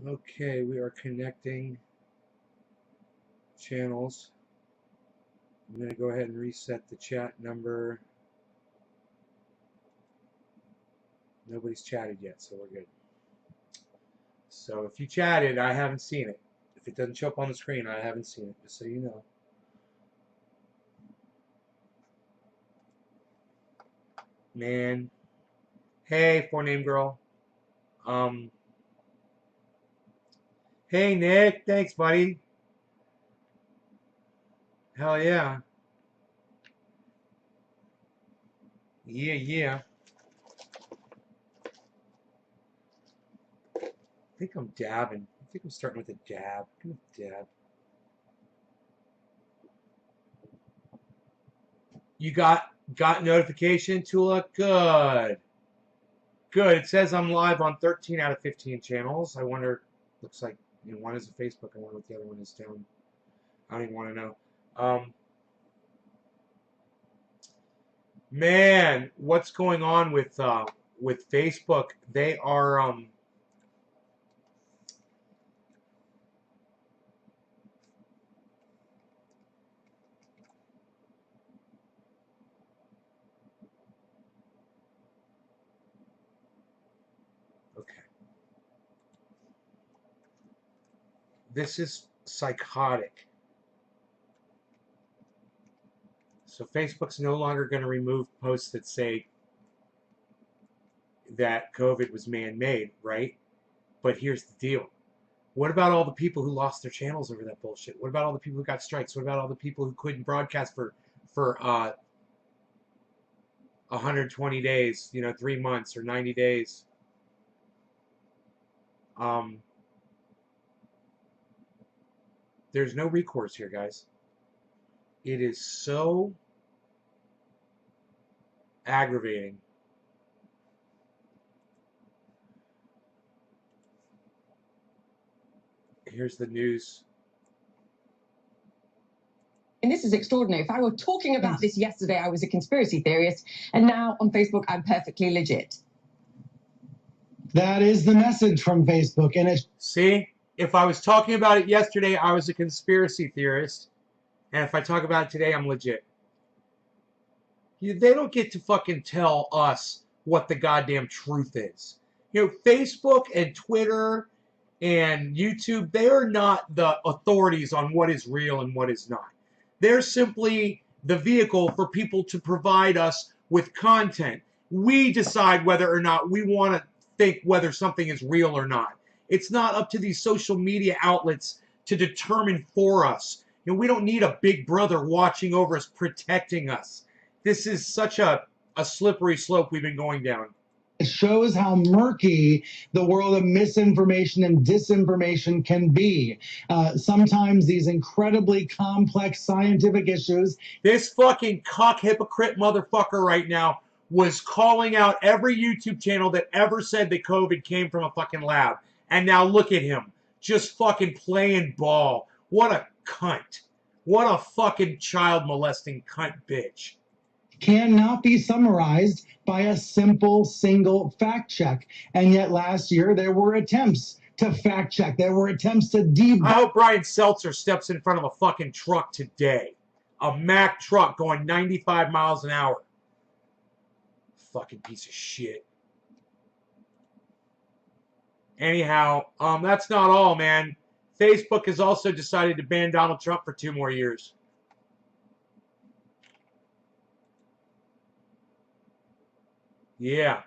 Okay, we are connecting channels. I'm going to go ahead and reset the chat number. Nobody's chatted yet, so we're good. So if you chatted, I haven't seen it. If it doesn't show up on the screen, I haven't seen it, just so you know. Man. Hey, four-name girl. Hey, Nick. Thanks, buddy. Hell yeah. Yeah, yeah. I think I'm dabbing. I think I'm starting with a dab. I'm gonna dab. You got notification, Tula? Good. Good. It says I'm live on 13 out of 15 channels. I wonder, looks like one is a Facebook. I wonder what the other one is down. I don't even want to know. Man, what's going on with Facebook? They are okay. This is psychotic. So Facebook's no longer going to remove posts that say that COVID was man-made, right? But here's the deal. What about all the people who lost their channels over that bullshit? What about all the people who got strikes? What about all the people who couldn't broadcast for 120 days, 3 months or 90 days? There's no recourse here, guys. It is so aggravating. Here's the news. And this is extraordinary. If I were talking about this yesterday, I was a conspiracy theorist, and now on Facebook, I'm perfectly legit. That is the message from Facebook, and it's... See? If I was talking about it yesterday, I was a conspiracy theorist, and if I talk about it today, I'm legit. They don't get to fucking tell us what the goddamn truth is. Facebook and Twitter and YouTube, they are not the authorities on what is real and what is not. They're simply the vehicle for people to provide us with content. We decide whether or not we want to think whether something is real or not. It's not up to these social media outlets to determine for us. We don't need a big brother watching over us, protecting us. This is such a slippery slope we've been going down. It shows how murky the world of misinformation and disinformation can be. Sometimes these incredibly complex scientific issues. This fucking cock hypocrite motherfucker right now was calling out every YouTube channel that ever said that COVID came from a fucking lab. And now look at him, just fucking playing ball. What a cunt. What a fucking child molesting cunt bitch. Cannot be summarized by a simple single fact check. And yet last year there were attempts to fact check. There were attempts to debunk. I hope Brian Seltzer steps in front of a fucking truck today. A Mack truck going 95 miles an hour. Fucking piece of shit. Anyhow, that's not all, man. Facebook has also decided to ban Donald Trump for 2 more years. Yeah.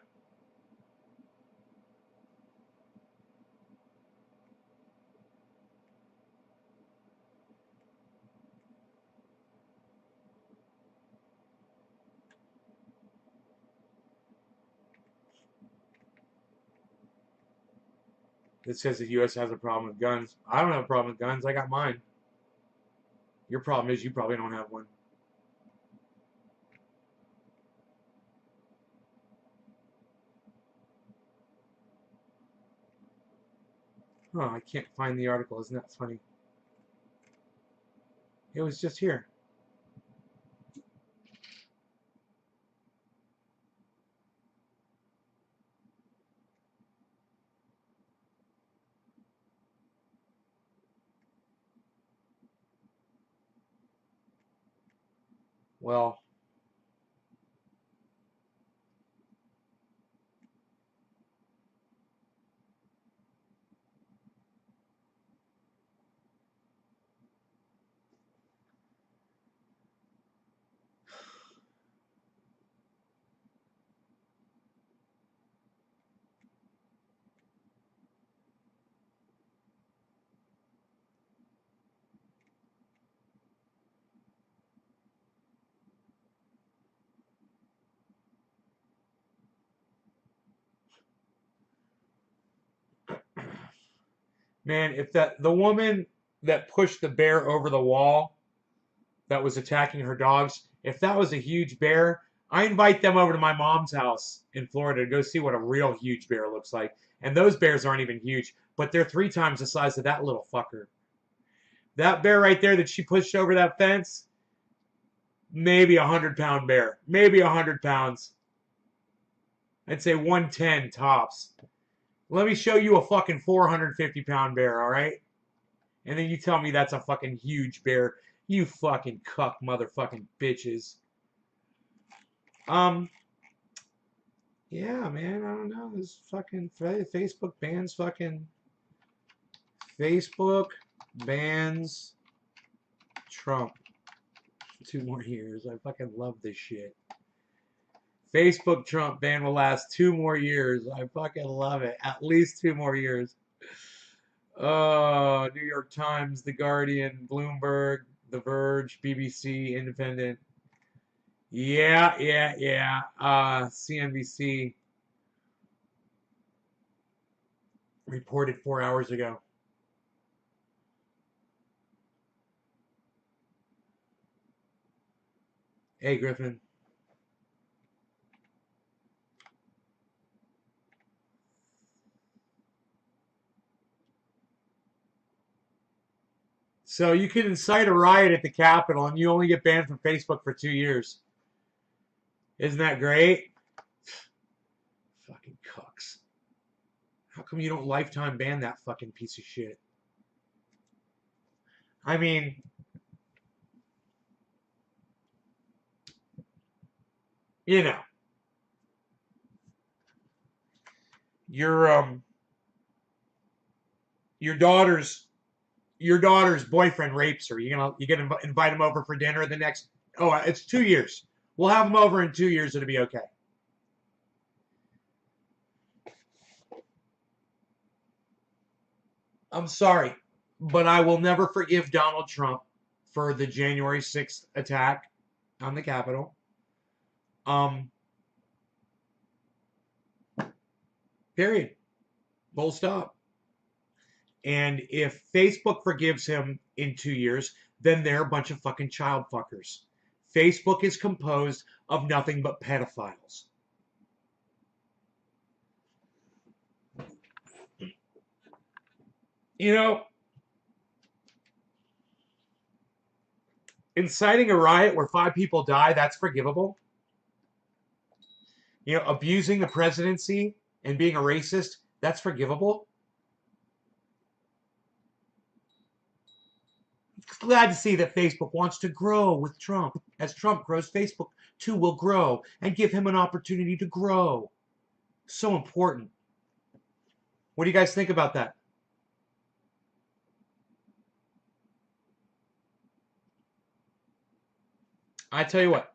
It says the U.S. has a problem with guns. I don't have a problem with guns. I got mine. Your problem is you probably don't have one. Oh, I can't find the article. Isn't that funny? It was just here. Well, man, if the woman that pushed the bear over the wall that was attacking her dogs, if that was a huge bear, I invite them over to my mom's house in Florida to go see what a real huge bear looks like. And those bears aren't even huge, but they're 3 times the size of that little fucker. That bear right there that she pushed over that fence, maybe 100-pound bear, maybe 100 pounds. I'd say 110 tops. Let me show you a fucking 450-pound bear, all right? And then you tell me that's a fucking huge bear. You fucking cuck motherfucking bitches. Yeah, man, I don't know. This fucking Facebook bans fucking Facebook bans Trump 2 more years. I fucking love this shit. Facebook Trump ban will last 2 more years. I fucking love it. At least 2 more years. Oh, New York Times, The Guardian, Bloomberg, The Verge, BBC, Independent. Yeah. CNBC reported 4 hours ago. Hey, Griffin. So you can incite a riot at the Capitol and you only get banned from Facebook for 2 years. Isn't that great? Fucking cucks. How come you don't lifetime ban that fucking piece of shit? I mean, you know, your your daughter's boyfriend rapes her. You gonna invite him over for dinner the next? Oh, it's 2 years. We'll have him over in 2 years. It'll be okay. I'm sorry, but I will never forgive Donald Trump for the January 6th attack on the Capitol. Period. Full stop. And if Facebook forgives him in 2 years, then they're a bunch of fucking child fuckers. Facebook is composed of nothing but pedophiles. You know, inciting a riot where 5 people die, that's forgivable. You know, abusing the presidency and being a racist, that's forgivable. Glad to see that Facebook wants to grow with Trump. As Trump grows, Facebook too will grow and give him an opportunity to grow. So important. What do you guys think about that? I tell you what,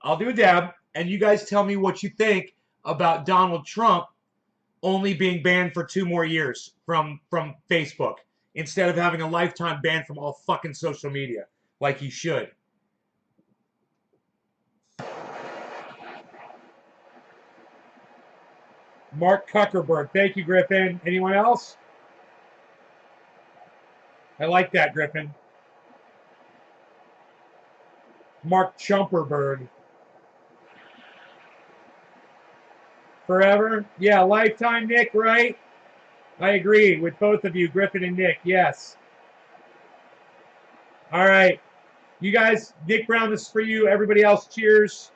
I'll do a dab, and you guys tell me what you think about Donald Trump only being banned for 2 more years from Facebook instead of having a lifetime ban from all fucking social media like he should. Mark Zuckerberg. Thank you, Griffin. Anyone else? I like that, Griffin. Mark Chumperberg. Forever? Yeah, lifetime, Nick, right? I agree with both of you, Griffin and Nick. Yes. All right. You guys, Nick Brown, this is for you. Everybody else, cheers.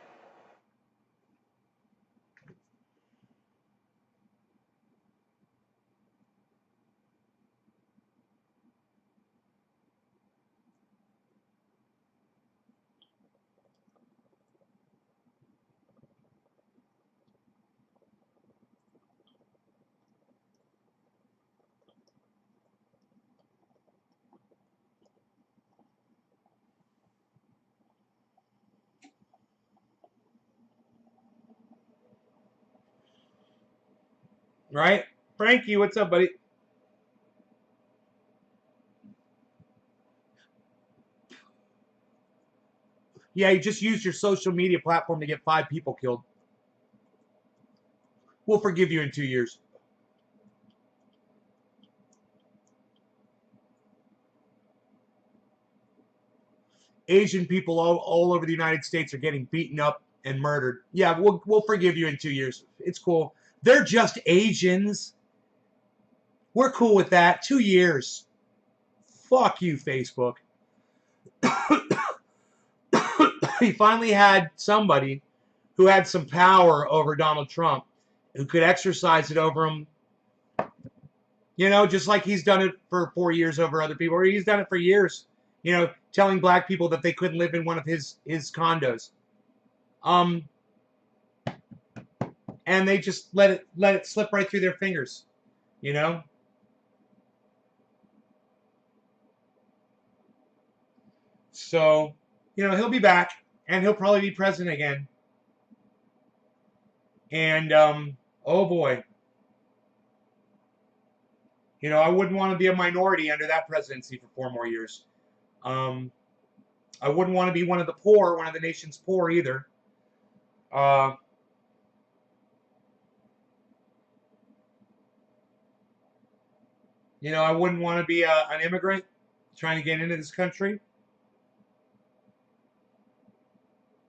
Right? Frankie, what's up, buddy? Yeah, you just used your social media platform to get 5 people killed. We'll forgive you in 2 years. Asian people all over the United States are getting beaten up and murdered. Yeah, we'll forgive you in 2 years. It's cool. They're just Asians. We're cool with that. 2 years. Fuck you, Facebook. He finally had somebody who had some power over Donald Trump, who could exercise it over him. You know, just like he's done it for 4 years over other people, or he's done it for years. You know, telling black people that they couldn't live in one of his condos. And they just let it slip right through their fingers. You know. So, you know, he'll be back, and he'll probably be president again. And oh boy, you know, I wouldn't want to be a minority under that presidency for 4 more years. I wouldn't want to be one of the poor, one of the nation's poor either. You know, I wouldn't want to be an immigrant trying to get into this country,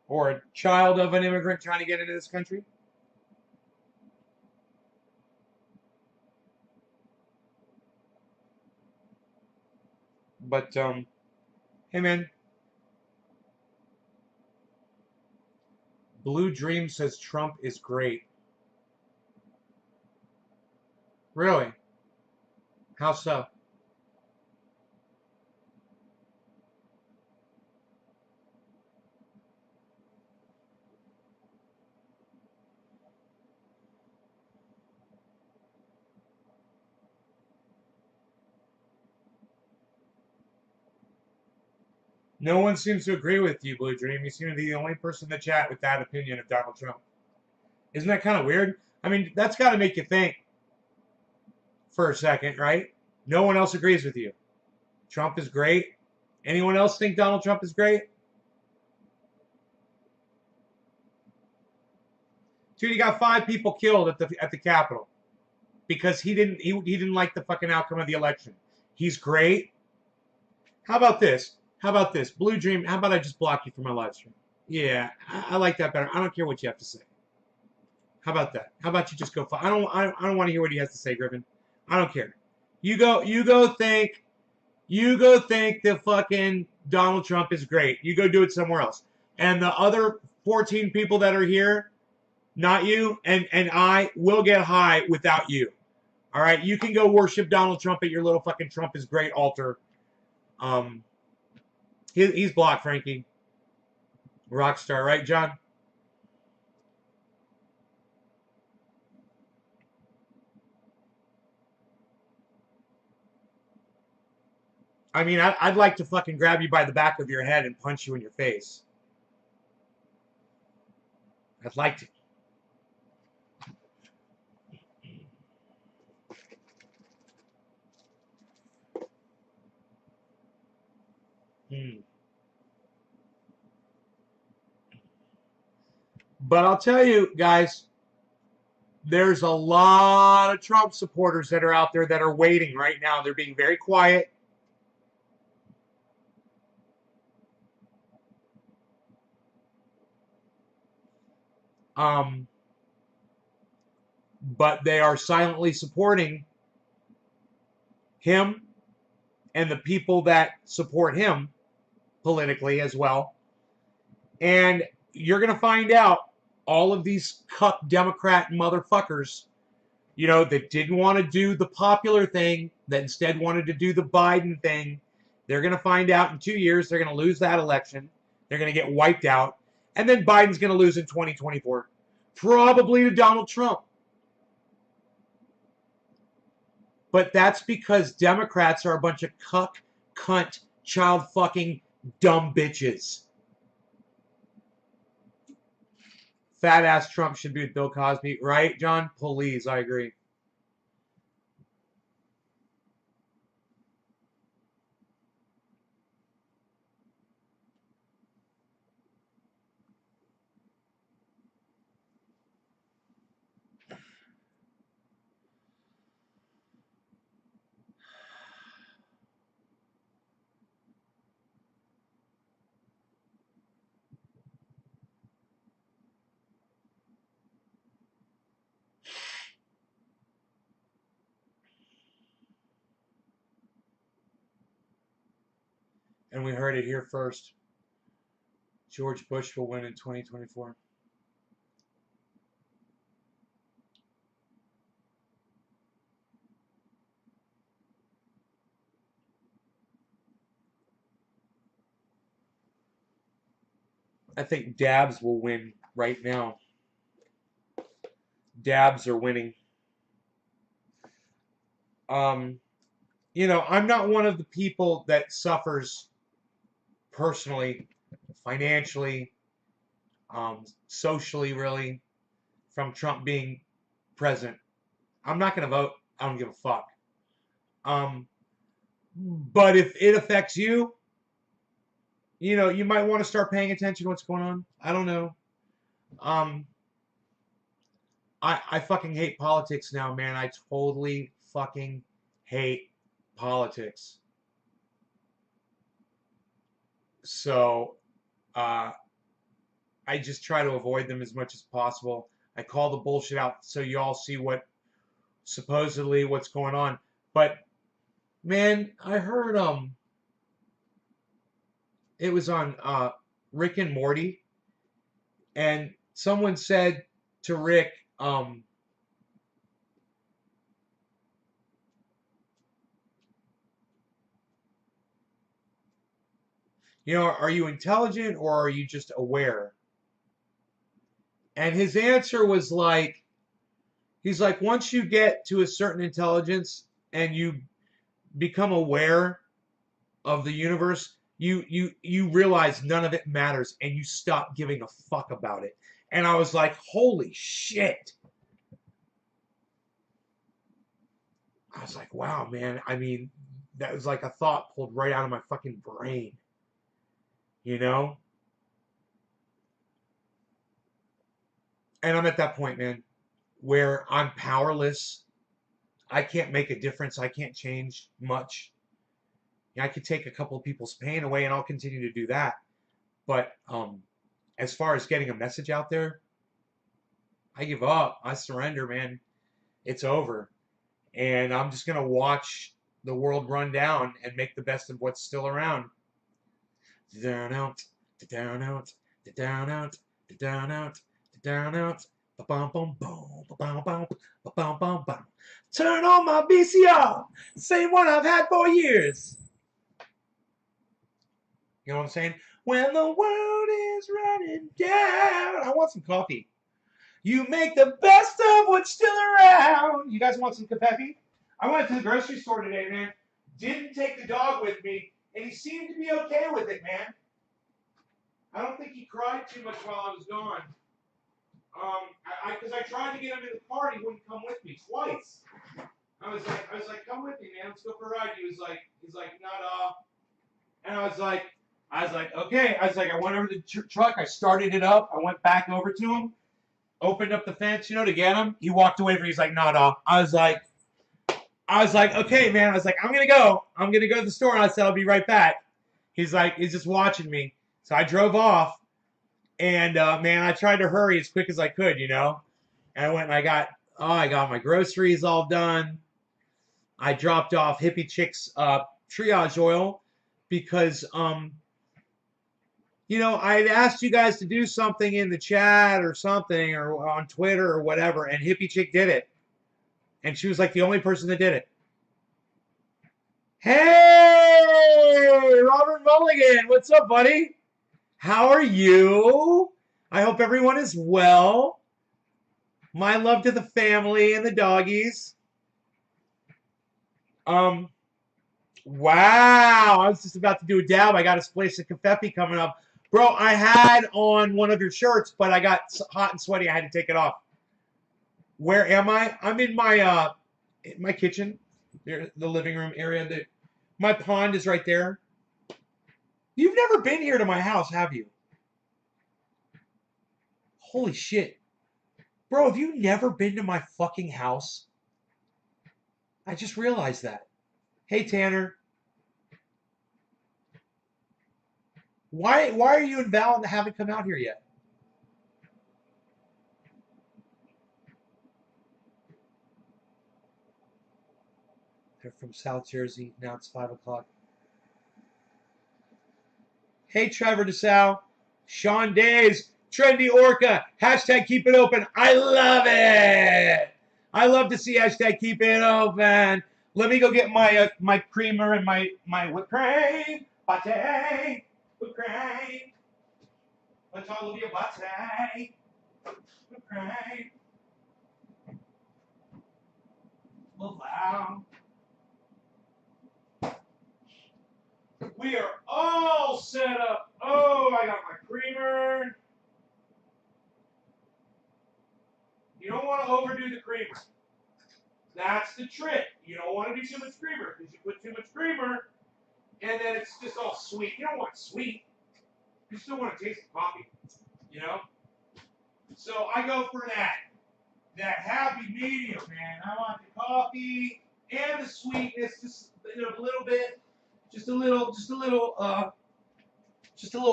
or a child of an immigrant trying to get into this country. But hey man, Blue Dream says Trump is great. Really? How so? No one seems to agree with you, Blue Dream. You seem to be the only person in the chat with that opinion of Donald Trump. Isn't that kind of weird? I mean, that's got to make you think for a second, right? No one else agrees with you. Trump is great. Anyone else think Donald Trump is great? Dude, he got 5 people killed at the Capitol because he didn't like the fucking outcome of the election. He's great. How about this? How about this? Blue Dream, how about I just block you from my live stream? Yeah, I like that better. I don't care what you have to say. How about that? How about you just go? I don't want to hear what he has to say, Griffin. I don't care. You go think that fucking Donald Trump is great. You go do it somewhere else. And the other 14 people that are here, not you, and I will get high without you. All right, you can go worship Donald Trump at your little fucking Trump is great altar. He's blocked, Frankie. Rockstar, right, John? I mean, I'd like to fucking grab you by the back of your head and punch you in your face. I'd like to. But I'll tell you, guys, there's a lot of Trump supporters that are out there that are waiting right now. They're being very quiet. But they are silently supporting him and the people that support him politically as well. And you're going to find out all of these cuck Democrat motherfuckers, you know, that didn't want to do the popular thing, that instead wanted to do the Biden thing. They're going to find out in 2 years they're going to lose that election. They're going to get wiped out. And then Biden's going to lose in 2024. Probably to Donald Trump. But that's because Democrats are a bunch of cuck, cunt, child fucking dumb bitches. Fat ass Trump should be with Bill Cosby. Right, John? Please, I agree. And we heard it here first. George Bush will win in 2024. I think dabs will win right now. Dabs are winning. You know, I'm not one of the people that suffers personally, financially, socially, really, from Trump being president. I'm not going to vote. I don't give a fuck. But if it affects you, you know, you might want to start paying attention to what's going on. I don't know. Um, I fucking hate politics now, man. I totally fucking hate politics. So, uh, I just try to avoid them as much as possible. I call the bullshit out so you all see what supposedly what's going on. But man, I heard it was on Rick and Morty, and someone said to Rick, you know, are you intelligent or are you just aware? And his answer was like, he's like, once you get to a certain intelligence and you become aware of the universe, you realize none of it matters and you stop giving a fuck about it. And I was like, holy shit. I was like, wow, man. I mean, that was like a thought pulled right out of my fucking brain. You know? And I'm at that point, man, where I'm powerless. I can't make a difference. I can't change much. I could take a couple of people's pain away and I'll continue to do that. But as far as getting a message out there, I give up. I surrender, man. It's over. And I'm just going to watch the world run down and make the best of what's still around. Down out, down out, down out, down out, down out. Ba-bum, bum, boom, ba-bum, bum, ba-bum, bum, bum. Turn on my VCR. Same one I've had for years. You know what I'm saying? When the world is running down. I want some coffee. You make the best of what's still around. You guys want some coffee? I went to the grocery store today, man. Didn't take the dog with me, and he seemed to be okay with it, man. I don't think he cried too much while I was gone. Because I tried to get him in the car, and he wouldn't come with me twice. I was like, come with me, man. Let's go for a ride. He's like, not. And I was like, okay. I was like, I went over to the truck. I started it up. I went back over to him, opened up the fence, you know, to get him. He walked away from me. He's like, nah. I was like, okay, man. I was like, I'm gonna go. I'm gonna go to the store. And I said, I'll be right back. He's like, he's just watching me. So I drove off, and man, I tried to hurry as quick as I could, you know. And I went and I got my groceries all done. I dropped off Hippie Chick's triage oil because you know, I'd asked you guys to do something in the chat or something or on Twitter or whatever, and Hippie Chick did it. And she was like the only person that did it. Hey, Robert Mulligan, what's up, buddy? How are you? I hope everyone is well. My love to the family and the doggies. Wow, I was just about to do a dab. I got a splash of confetti coming up. Bro, I had on one of your shirts, but I got hot and sweaty. I had to take it off. Where am I? I'm in my kitchen, the living room area. My pond is right there. You've never been here to my house, have you? Holy shit. Bro, have you never been to my fucking house? I just realized that. Hey, Tanner. Why are you and Val haven't come out here yet? They're from South Jersey. Now it's 5 o'clock. Hey, Trevor DeSalle. Sean Days. Trendy Orca. Hashtag keep it open. I love it. I love to see hashtag keep it open. Let me go get my my creamer and my whipped cream. Latte. Whipped cream. Let's all of you latte. Whipped cream. Wow. We are all set up. Oh, I got my creamer. You don't want to overdo the creamer. That's the trick. You don't want to do too much creamer because you put too much creamer and then it's just all sweet. You don't want it sweet. You still want to taste the coffee, you know? So I go for that happy medium, man. I want the coffee and the sweetness, just a little bit, just a little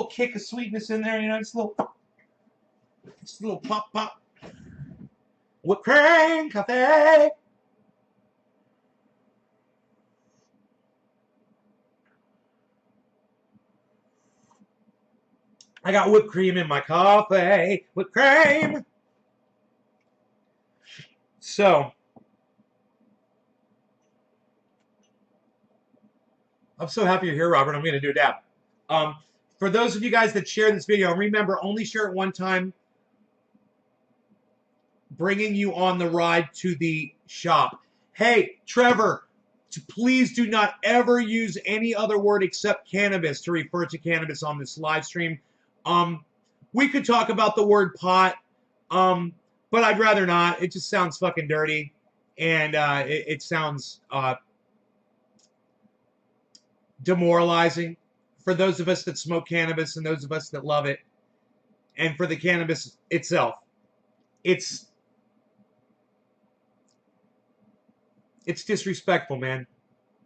kick of sweetness in there, you know, just a little pop. Whipped cream coffee. I got whipped cream in my coffee. Whipped cream. So, I'm so happy you're here, Robert. I'm going to do a dab. For those of you guys that share this video, remember, only share it one time, bringing you on the ride to the shop. Hey, Trevor, please do not ever use any other word except cannabis to refer to cannabis on this live stream. We could talk about the word pot, but I'd rather not. It just sounds fucking dirty, and it sounds demoralizing for those of us that smoke cannabis and those of us that love it, and for the cannabis itself. It's disrespectful, man.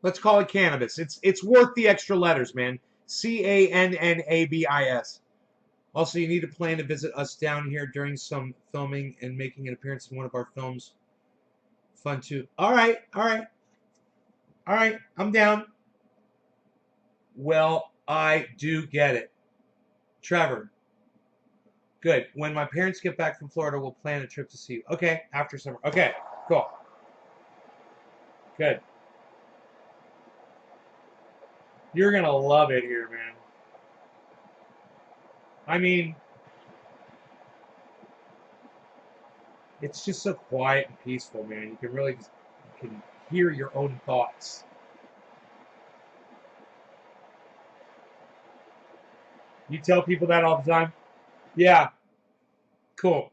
Let's call it cannabis. It's worth the extra letters, man. CANNABIS. Also, you need to plan to visit us down here during some filming and making an appearance in one of our films. Fun too. All right. I'm down. Well, I do get it. Trevor. Good. When my parents get back from Florida, we'll plan a trip to see you. Okay, after summer. Okay, cool. Good. You're going to love it here, man. I mean, it's just so quiet and peaceful, man. You can really you can hear your own thoughts. You tell people that all the time? Yeah. Cool.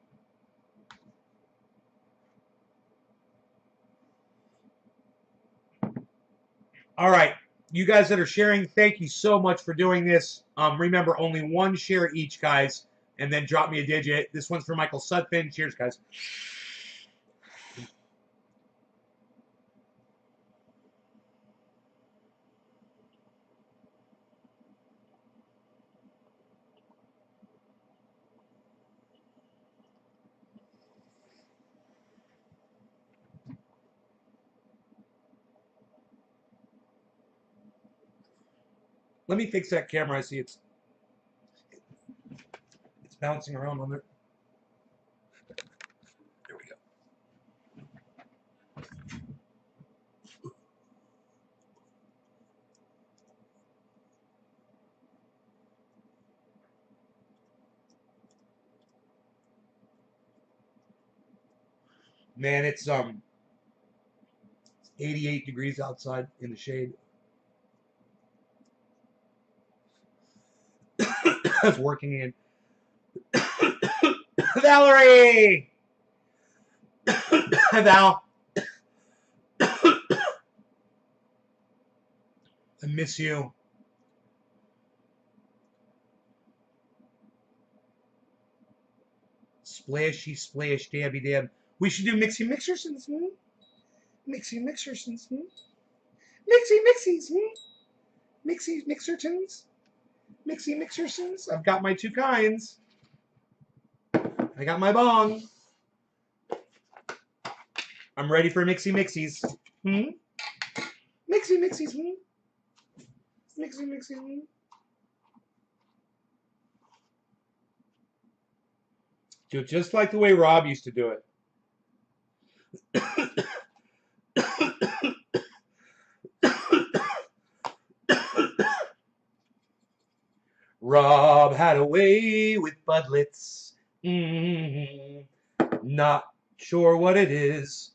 All right. You guys that are sharing, thank you so much for doing this. Remember, only one share each, guys, and then drop me a digit. This one's for Michael Sutphin. Cheers, guys. Let me fix that camera. I see it's bouncing around on there. There we go. Man, it's 88 degrees outside in the shade. That's working in. Valerie! Val. I miss you. Splashy splash dabby dab. We should do Mixy Mixersons. Mixy Mixersons. Mixy Mixies. Mixy Mixertons. Mixy Mixersons. I've got my two kinds. I got my bong. I'm ready for Mixy Mixies. Mixy Mixies. Mixy Mixies. Do it just like the way Rob used to do it. Rob had a way with budlets. Not sure what it is,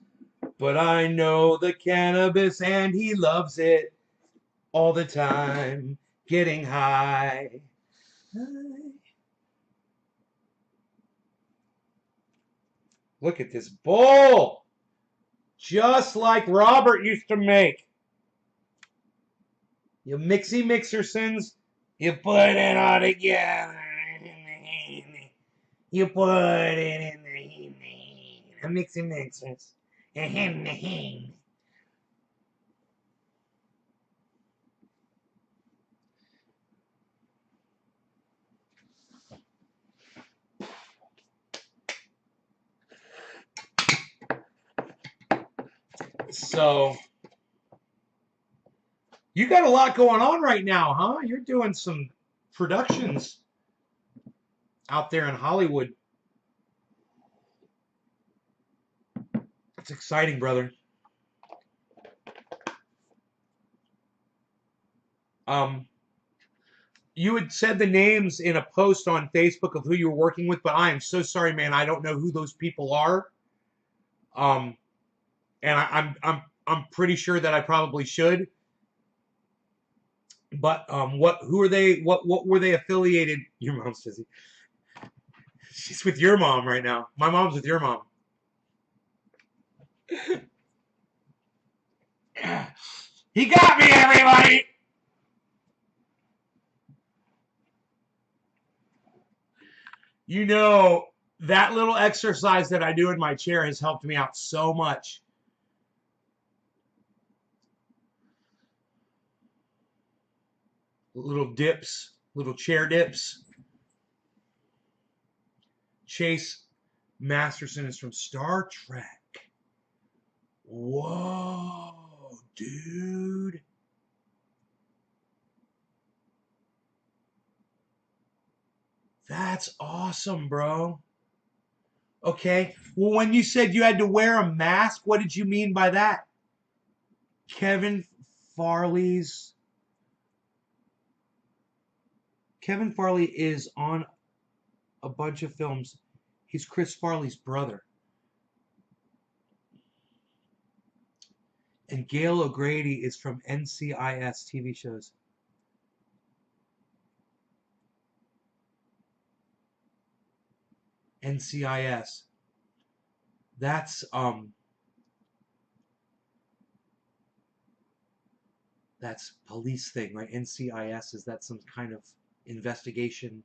but I know the cannabis and he loves it all the time. Getting high. Look at this bowl. Just like Robert used to make. You mixy mixersons, you put it all together. You put it in the mixy mixers. So, you got a lot going on right now, huh? You're doing some productions out there in Hollywood. It's exciting, brother. You had said the names in a post on Facebook of who you were working with, but I am so sorry, man. I don't know who those people are. And I'm pretty sure that I probably should. But who are they? What were they affiliated? Your mom's busy. She's with your mom right now. My mom's with your mom. He got me, everybody. You know, that little exercise that I do in my chair has helped me out so much. Little dips, little chair dips. Chase Masterson is from Star Trek. Whoa, dude. That's awesome, bro. Okay. Well, when you said you had to wear a mask, what did you mean by that? Kevin Farley is on a bunch of films. He's Chris Farley's brother. And Gail O'Grady is from NCIS TV shows. NCIS. That's police thing, right? NCIS, is that some kind of investigation?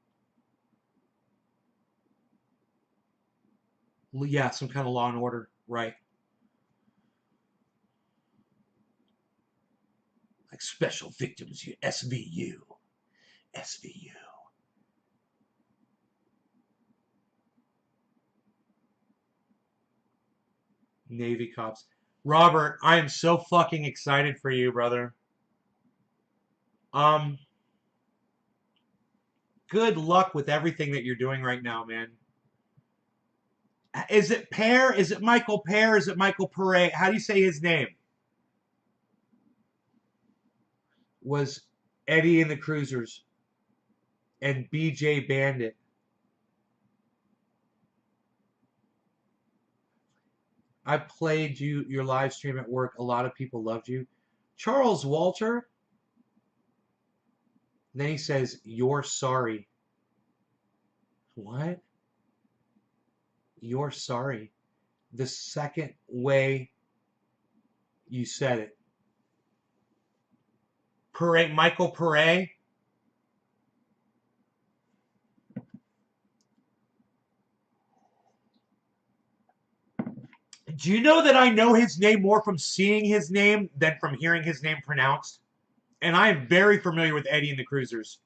Yeah, some kind of law and order, right? Like Special Victims, SVU. SVU. Navy cops. Robert, I am so fucking excited for you, brother. Good luck with everything that you're doing right now, man. Is it Pear? Is it Michael Pear? Is it Michael Pere? How do you say his name? Was Eddie and the Cruisers and BJ Bandit. I played your live stream at work. A lot of people loved you. Charles Walter. And then he says, "You're sorry." What? You're sorry. The second way you said it. Michael Pere. Do you know that I know his name more from seeing his name than from hearing his name pronounced? And I am very familiar with Eddie and the Cruisers.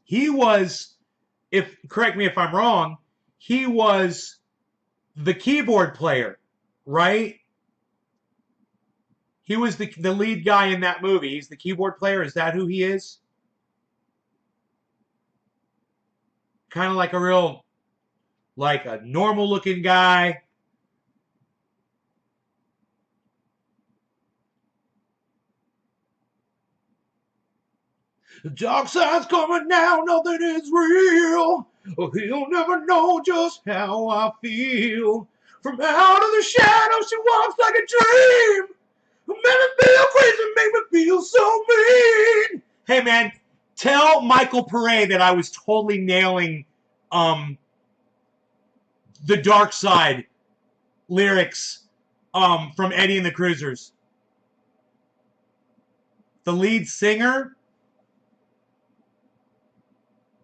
He was, correct me if I'm wrong, he was the keyboard player, right? He was the lead guy in that movie. He's the keyboard player. Is that who he is? Kind of like a real like a normal looking guy. The dark side's coming now, nothing is real. He'll never know just how I feel. From out of the shadows, she walks like a dream. Make me feel crazy, make me feel so mean. Hey man, tell Michael Pare that I was totally nailing the Dark Side lyrics from Eddie and the Cruisers. The lead singer?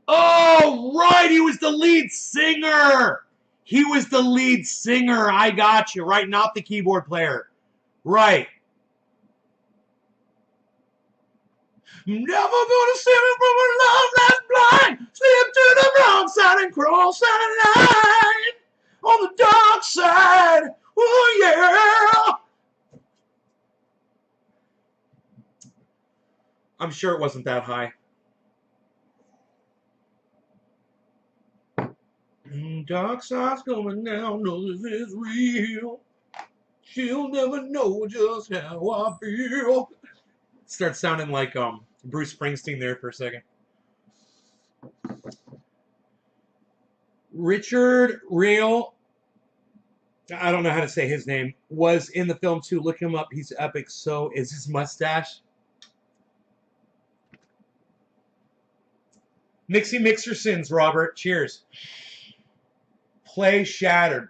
Oh, right, he was the lead singer. He was the lead singer. I got you, right? Not the keyboard player. Right. Never gonna save me from a love that's blind. Slip to the wrong side and cross that line. On the dark side. Oh, yeah. I'm sure it wasn't that high. Dark side's coming now, know this is real. She'll never know just how I feel. Starts sounding like Bruce Springsteen there for a second. Richard Real, I don't know how to say his name, was in the film too. Look him up. He's epic. So is his mustache. Mixie Mixer Sins, Robert. Cheers. Play Shattered.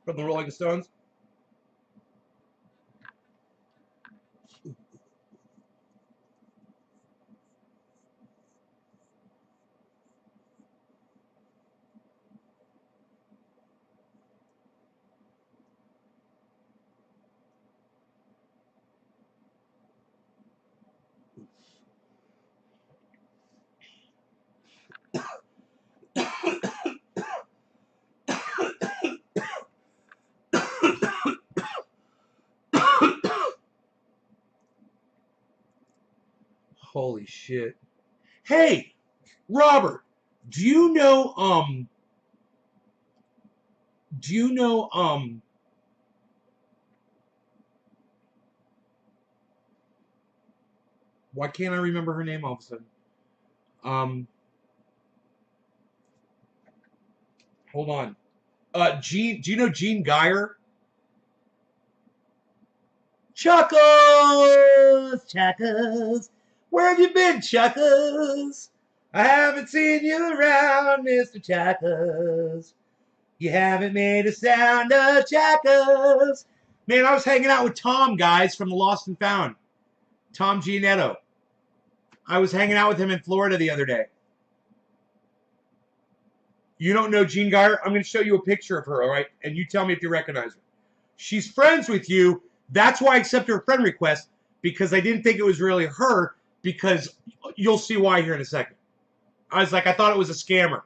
From the Rolling Stones. Holy shit. Hey, Robert, do you know why can't I remember her name all of a sudden? Hold on. Gene, do you know Gene Geyer? Chuckles, Chuckles, where have you been, Chuckles? I haven't seen you around, Mr. Chuckles. You haven't made a sound of Chuckles. Man, I was hanging out with Tom, guys, from the Lost and Found. Tom Gianetto. I was hanging out with him in Florida the other day. You don't know Jean Geyer? I'm going to show you a picture of her, all right? And you tell me if you recognize her. She's friends with you. That's why I accepted her friend request, because I didn't think it was really her, because you'll see why here in a second. I was like, I thought it was a scammer.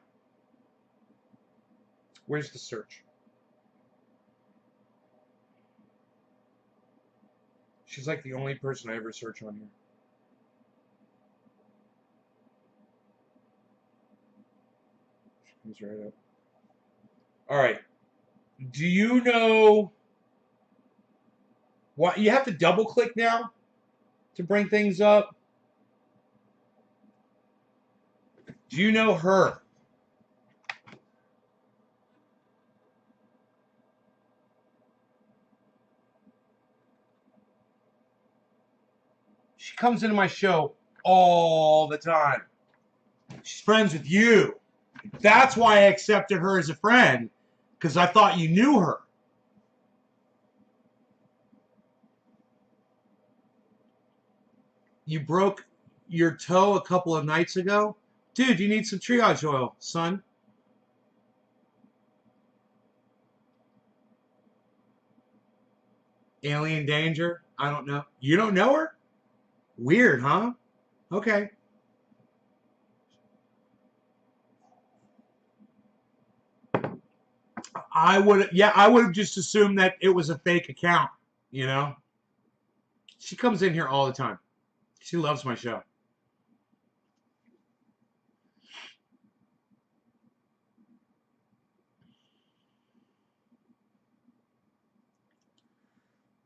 Where's the search? She's like the only person I ever search on here. She comes right up. All right. Do you know what you have to double click now to bring things up? Do you know her? She comes into my show all the time. She's friends with you. That's why I accepted her as a friend, because I thought you knew her. You broke your toe a couple of nights ago? Dude, you need some triage oil, son. Alien danger? I don't know. You don't know her? Weird, huh? Okay. I would, yeah, I would have just assumed that it was a fake account, you know? She comes in here all the time. She loves my show.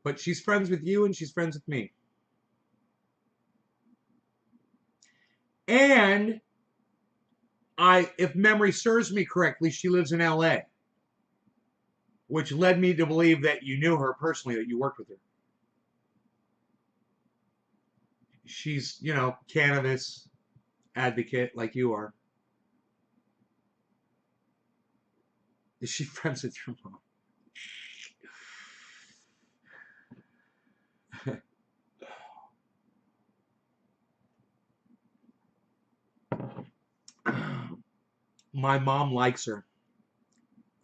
But she's friends with you and she's friends with me. And if memory serves me correctly, she lives in LA, which led me to believe that you knew her personally, that you worked with her. She's, you know, cannabis advocate like you are. Is she friends with your mom? My mom likes her.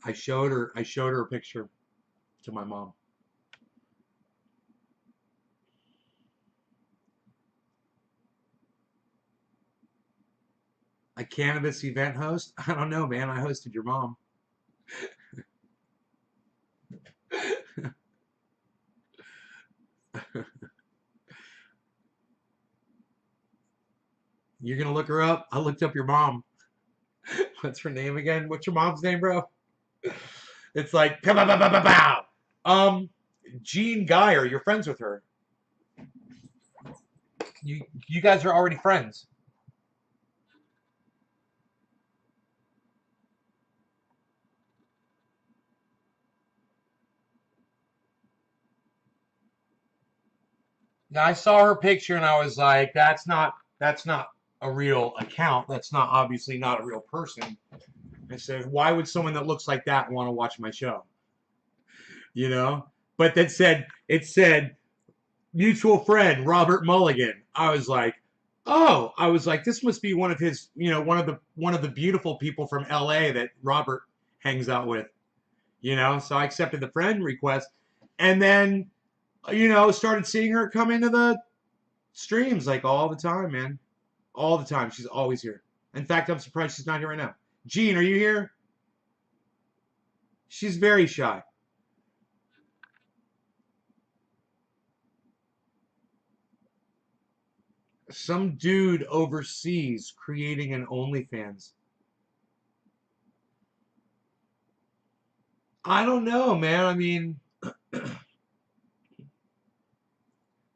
I showed her a picture to my mom. A cannabis event host? I don't know, man. I hosted your mom. You're gonna look her up? I looked up your mom. What's her name again? What's your mom's name, bro? It's like pow pow pow pow pow pow. Jean Geyer, you're friends with her. You guys are already friends. Now, I saw her picture and I was like, that's not a real account. That's not obviously not a real person. I said, why would someone that looks like that want to watch my show? You know? But it said mutual friend Robert Mulligan. I was like, this must be one of his, you know, one of the beautiful people from LA that Robert hangs out with. You know, so I accepted the friend request and then, you know, started seeing her come into the streams like all the time, man. All the time. She's always here. In fact, I'm surprised she's not here right now. Jean, are you here? She's very shy. Some dude overseas creating an OnlyFans. I don't know, man. I mean,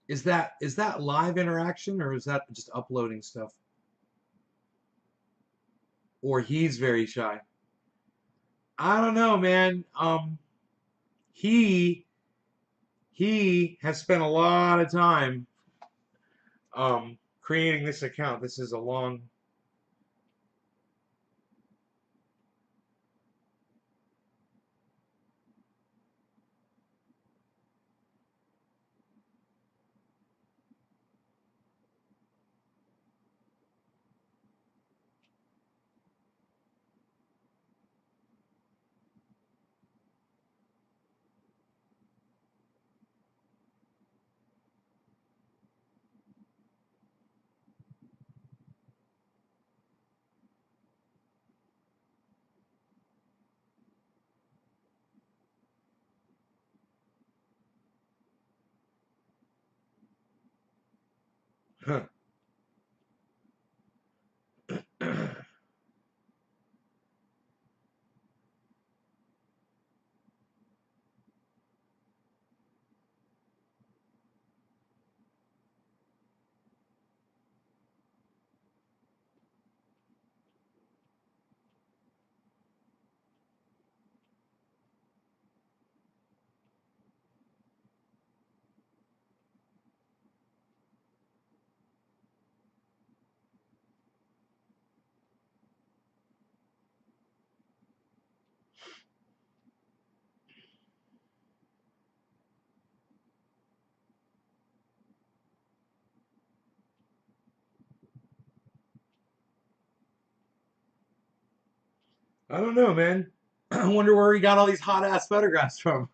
is that live interaction or is that just uploading stuff? Or he's very shy. I don't know, man. He he has spent a lot of time creating this account. This is a long. Huh. I don't know, man. I wonder where he got all these hot ass photographs from.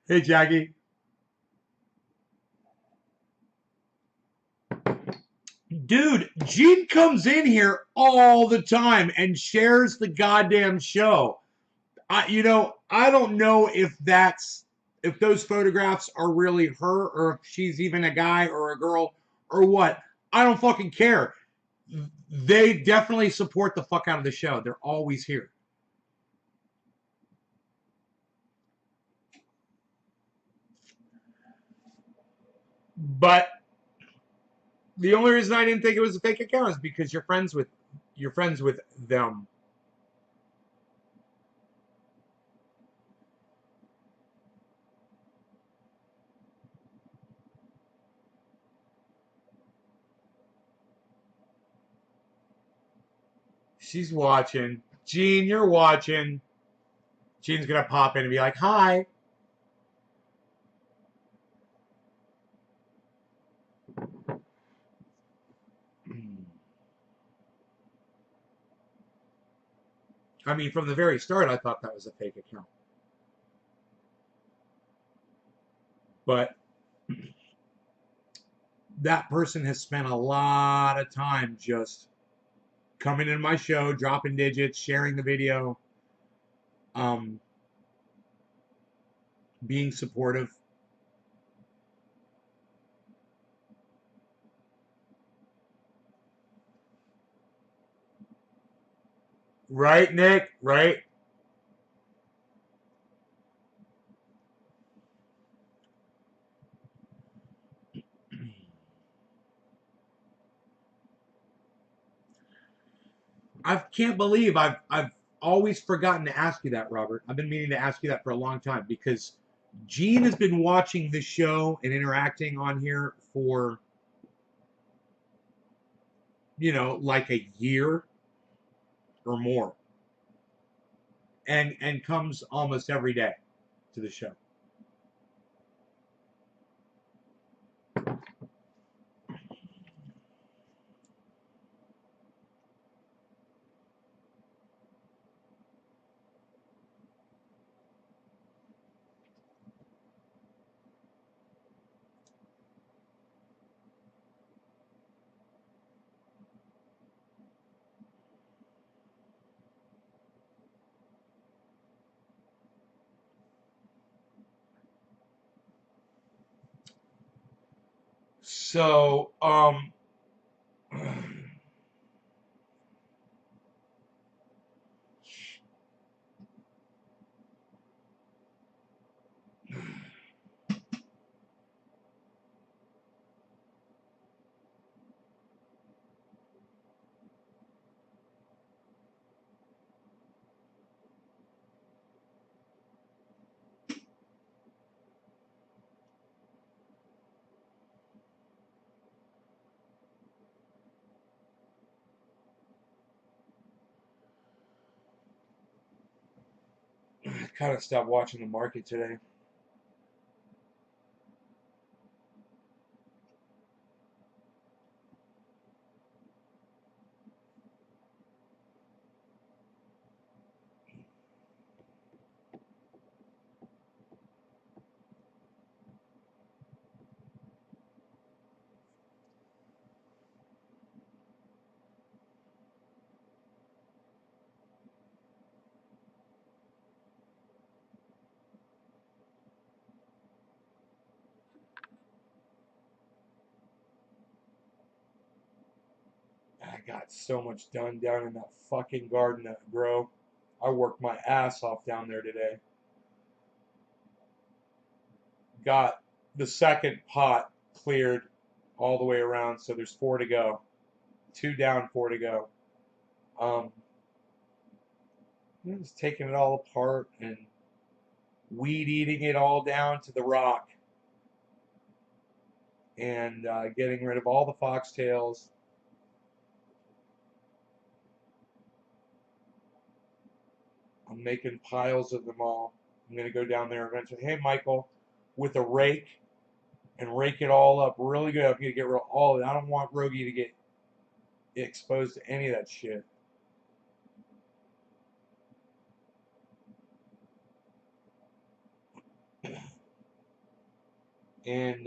Hey, Jackie. Dude, Gene comes in here all the time and shares the goddamn show. I don't know if those photographs are really her or if she's even a guy or a girl or what. I don't fucking care. They definitely support the fuck out of the show. They're always here. But the only reason I didn't think it was a fake account is because you're friends with them. She's watching. Gene, you're watching. Gene's gonna pop in and be like, "Hi." I mean, from the very start, I thought that was a fake account. But that person has spent a lot of time just coming in my show, dropping digits, sharing the video, um, being supportive. Right, Nick? Right? I can't believe I've always forgotten to ask you that, Robert. I've been meaning to ask you that for a long time because Gene has been watching this show and interacting on here for like a year or more, and comes almost every day to the show. So, I kind of stopped watching the market today. I got so much done down in that fucking garden at Grow. I worked my ass off down there today. Got the second pot cleared all the way around, so there's 4 to go. 2 down, 4 to go. Um, just taking it all apart and weed eating it all down to the rock and getting rid of all the foxtails. I'm making piles of them all. I'm going to go down there eventually. Hey, Michael, with a rake and rake it all up really good. I'm going to get rid of all of it. I don't want Rogie to get exposed to any of that shit. And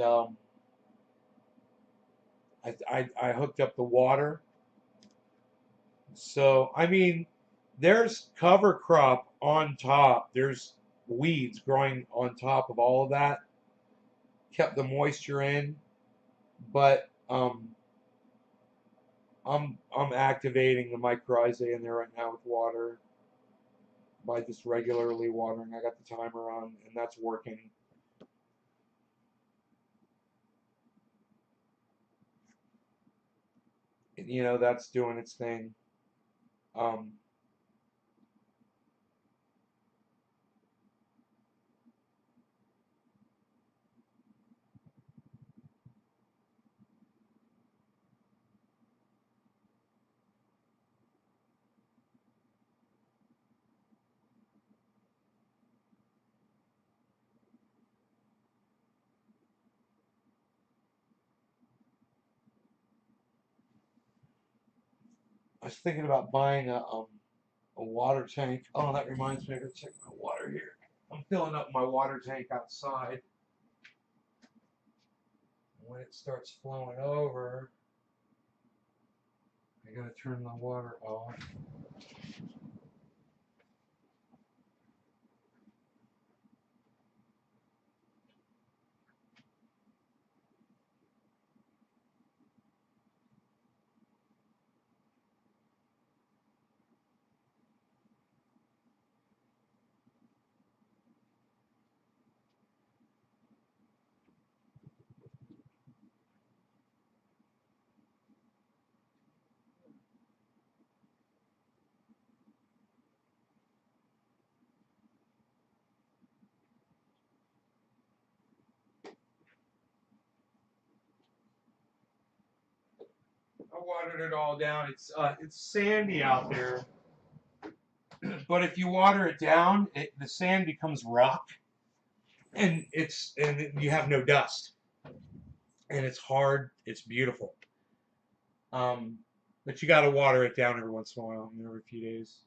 I hooked up the water. So, I mean, there's cover crop on top. There's weeds growing on top of all of that. Kept the moisture in, but I'm activating the mycorrhizae in there right now with water by just regularly watering. I got the timer on, and that's working. You know, that's doing its thing. Um, I was thinking about buying a water tank. Oh, that reminds me. I gotta check my water here. I'm filling up my water tank outside. When it starts flowing over, I gotta turn the water off. I watered it all down. It's sandy out there, but if you water it down, the sand becomes rock, and you have no dust, and it's hard. It's beautiful. Um, but you got to water it down every once in a while, every few days,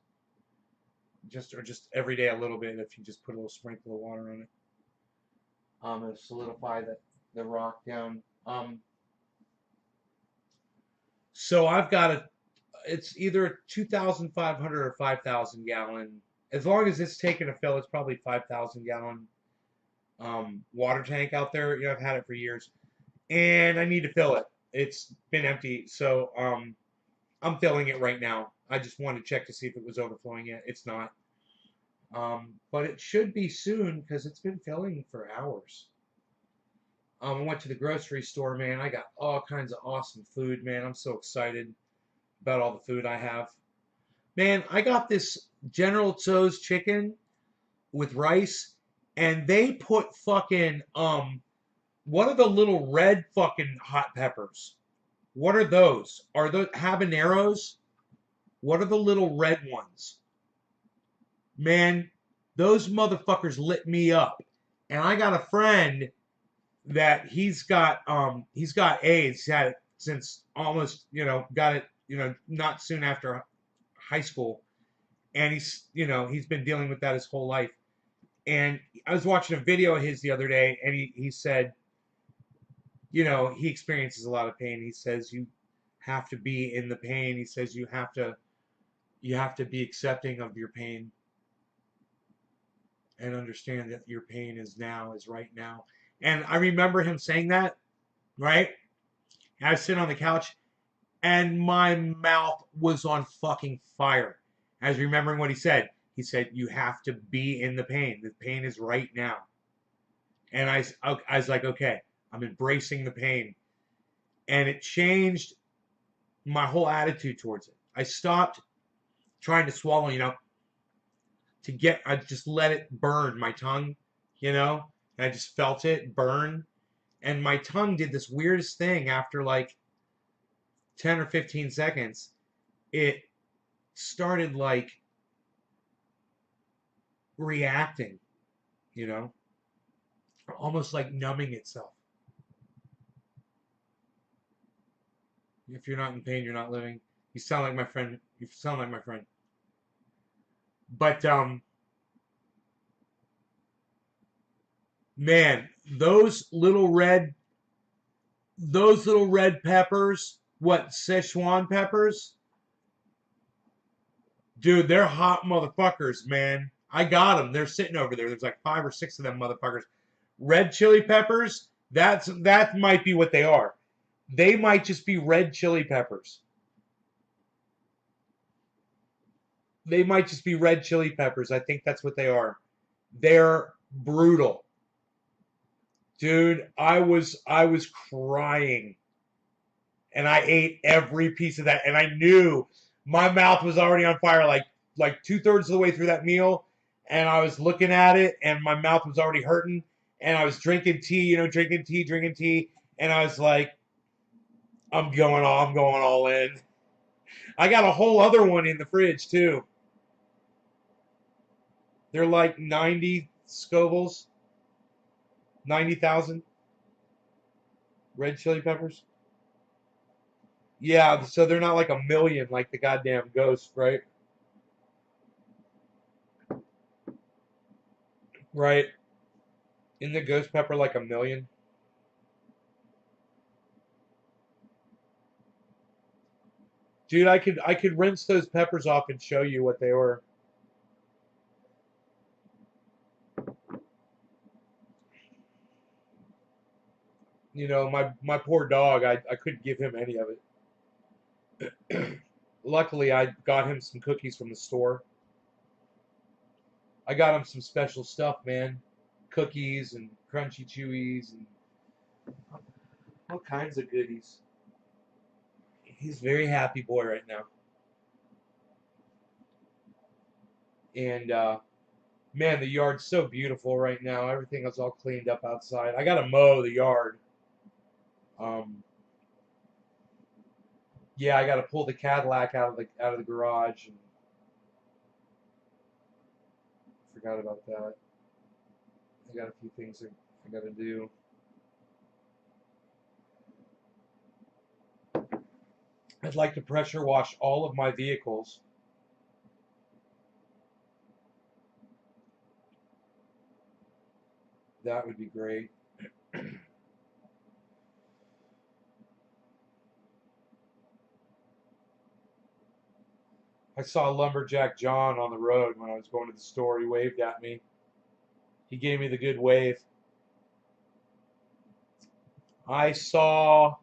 just every day a little bit. If you just put a little sprinkle of water on it, it'll solidify the rock down. So I've got it's either 2,500 or 5,000 gallon. As long as it's taken to fill, it's probably 5,000 gallon water tank out there. You know, I've had it for years, and I need to fill it. It's been empty, so I'm filling it right now. I just wanted to check to see if it was overflowing yet. It's not, but it should be soon because it's been filling for hours. I went to the grocery store, man. I got all kinds of awesome food, man. I'm so excited about all the food I have. Man, I got this General Tso's chicken with rice, and they put fucking what are the little red fucking hot peppers? What are those? Are those habaneros? What are the little red ones? Man, those motherfuckers lit me up. And I got a friend that he's got AIDS. He's had it since almost, got it, not soon after high school. And he's been dealing with that his whole life. And I was watching a video of his the other day, and he said, he experiences a lot of pain. He says you have to be in the pain. He says you have to be accepting of your pain and understand that your pain is right now. And I remember him saying that, right? I was sitting on the couch, and my mouth was on fucking fire. I was remembering what he said. He said, you have to be in the pain. The pain is right now. And I was like, okay, I'm embracing the pain. And it changed my whole attitude towards it. I stopped trying to swallow, I just let it burn my tongue, and I just felt it burn. And my tongue did this weirdest thing after like 10 or 15 seconds. It started like reacting, you know, almost like numbing itself. If you're not in pain, you're not living. You sound like my friend. You sound like my friend. But man, those little red those little red peppers, what, Szechuan peppers? Dude, they're hot motherfuckers, man. I got them. They're sitting over there. There's like 5 or 6 of them motherfuckers. Red chili peppers, that might be what they are. They might just be red chili peppers. They might just be red chili peppers. I think that's what they are. They're brutal. Dude, I was crying. And I ate every piece of that. And I knew my mouth was already on fire like 2/3 of the way through that meal. And I was looking at it and my mouth was already hurting. And I was drinking tea, drinking tea. And I was like, I'm going all in. I got a whole other one in the fridge too. They're like 90 Scovilles, 90,000 red chili peppers. Yeah, so they're not like a million like the goddamn ghost, right? Right. Isn't the ghost pepper like a million? Dude, I could rinse those peppers off and show you what they were. My poor dog, I couldn't give him any of it. Luckily, I got him some cookies from the store. I got him some special stuff, man. Cookies and crunchy chewies and all kinds of goodies. He's a very happy boy right now. And man, the yard's so beautiful right now. Everything is all cleaned up outside. I gotta mow the yard. Um, yeah, I gotta pull the Cadillac out of the garage, and forgot about that. I got a few things that I gotta do. I'd like to pressure wash all of my vehicles. That would be great. I saw Lumberjack John on the road when I was going to the store. He waved at me. He gave me the good wave. I saw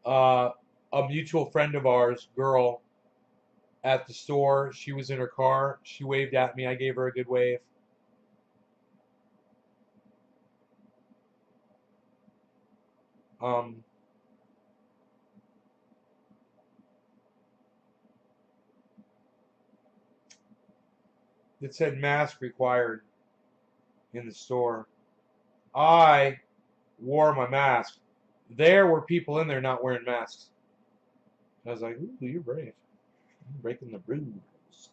uh, a mutual friend of ours, girl, at the store. She was in her car. She waved at me. I gave her a good wave. Um, it said mask required in the store. I wore my mask. There were people in there not wearing masks. I was like, ooh, you're brave. You're breaking the rules.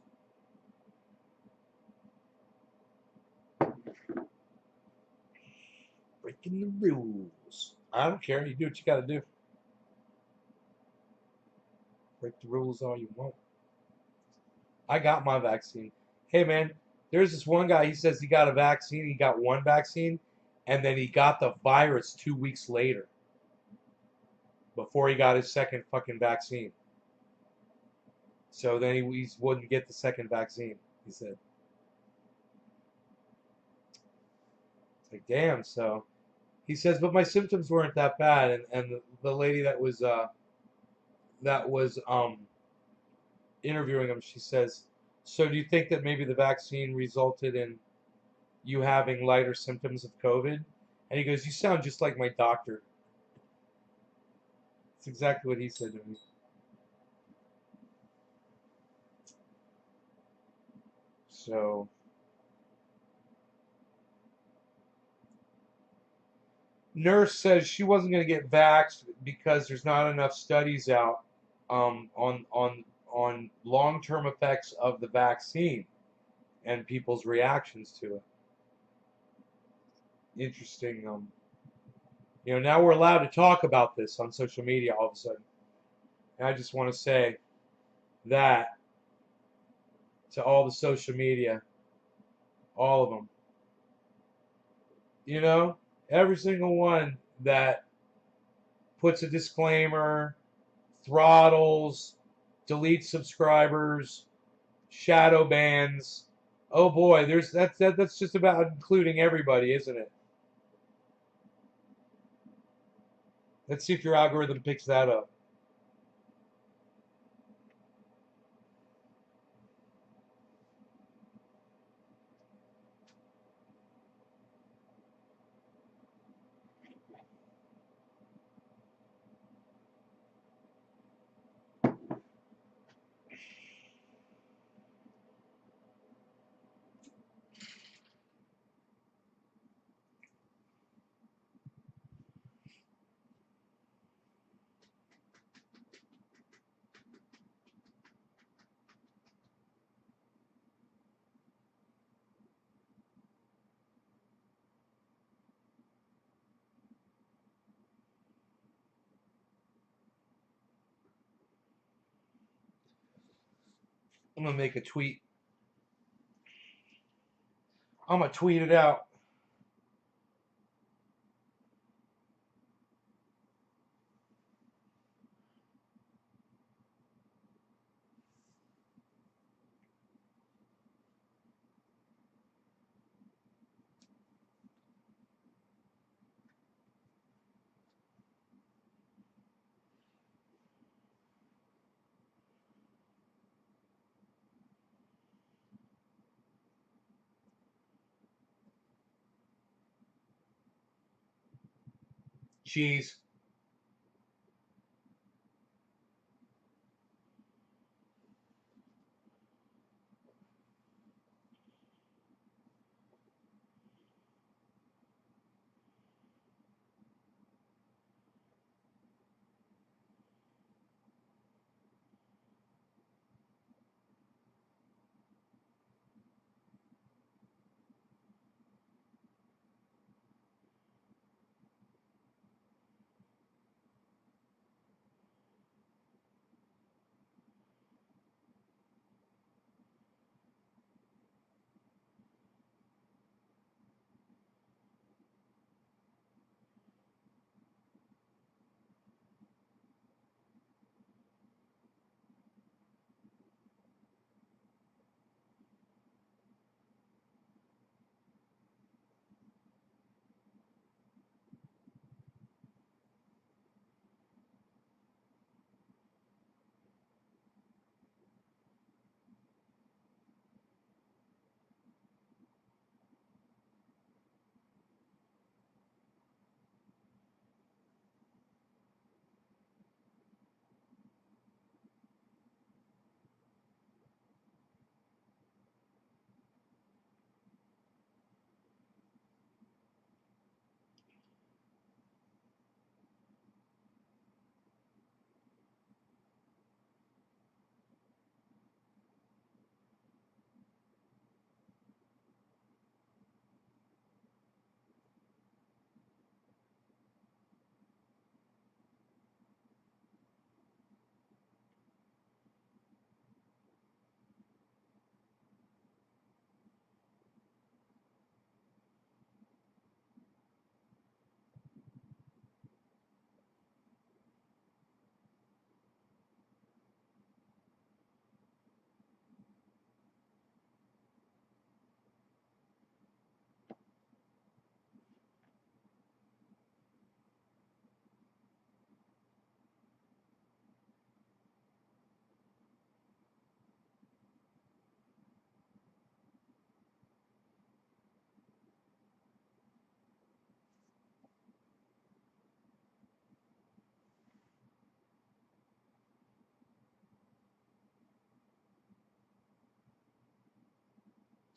Breaking the rules. I don't care. You do what you got to do. Break the rules all you want. I got my vaccine. Hey, man, there's this one guy. He says he got a vaccine. He got one vaccine, and then he got the virus 2 weeks later before he got his second fucking vaccine. So then he wouldn't get the second vaccine, he said. It's like, damn. So he says, but my symptoms weren't that bad. And the lady that was interviewing him, she says, so do you think that maybe the vaccine resulted in you having lighter symptoms of COVID? And he goes, you sound just like my doctor. That's exactly what he said to me. So, nurse says she wasn't going to get vaxxed because there's not enough studies out on long-term effects of the vaccine and people's reactions to it. Interesting. Now we're allowed to talk about this on social media all of a sudden. And I just want to say that to all the social media, all of them. Every single one that puts a disclaimer, throttles, deletes subscribers, shadow bans. Oh boy, that's just about including everybody, isn't it? Let's see if your algorithm picks that up. I'm gonna make a tweet. I'm gonna tweet it out. Cheese.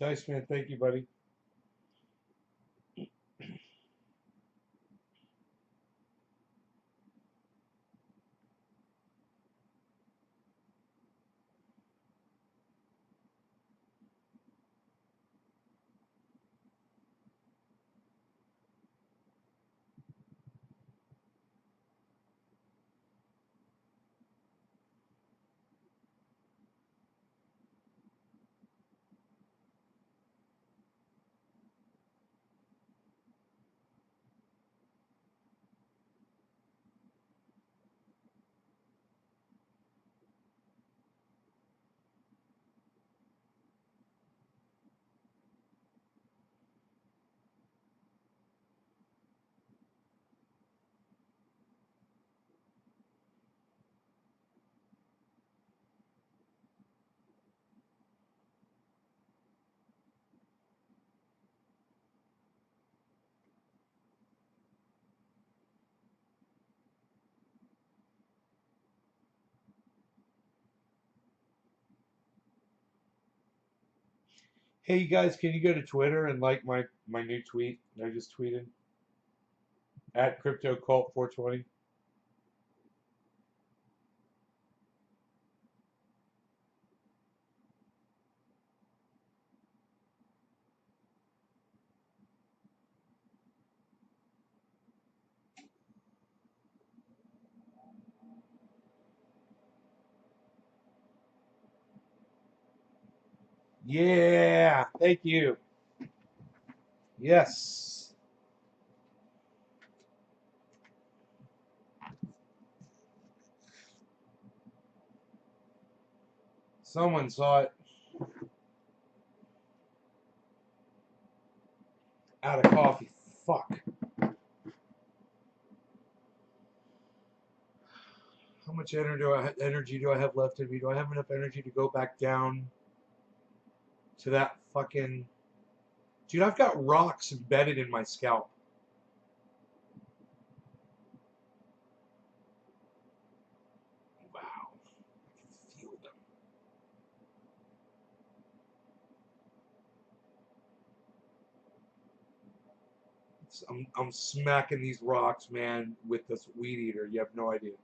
Dice man, thank you, buddy. Hey, you guys, can you go to Twitter and like my new tweet that I just tweeted? At CryptoCult420. Yeah, thank you. Yes. Someone saw it. Out of coffee. Fuck. How much energy do I have left in me? Do I have enough energy to go back down to that fucking... Dude, I've got rocks embedded in my scalp. Wow. I can feel them. I'm smacking these rocks, man, with this weed eater. You have no idea.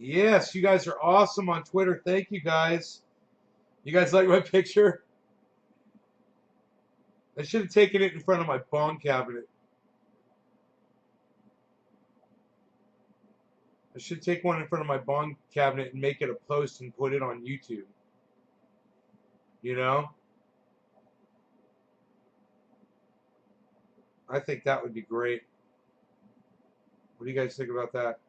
Yes, you guys are awesome on Twitter. Thank you, guys. You guys like my picture? I should have taken it in front of my bong cabinet. I should take one in front of my bong cabinet and make it a post and put it on YouTube. You know? I think that would be great. What do you guys think about that?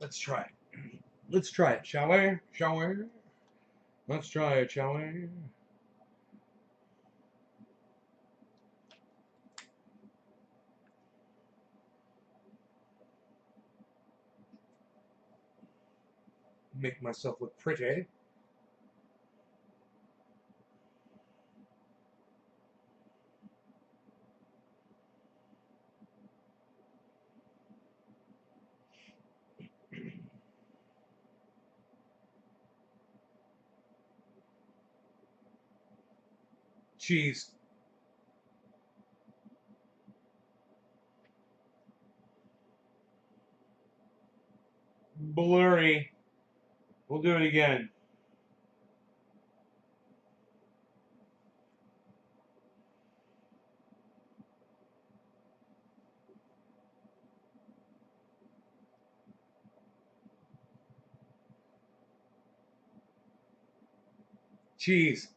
Let's try it. Let's try it, shall we? Shall we? Let's try it, shall we? Make myself look pretty. Cheese. Blurry. We'll do it again. Cheese.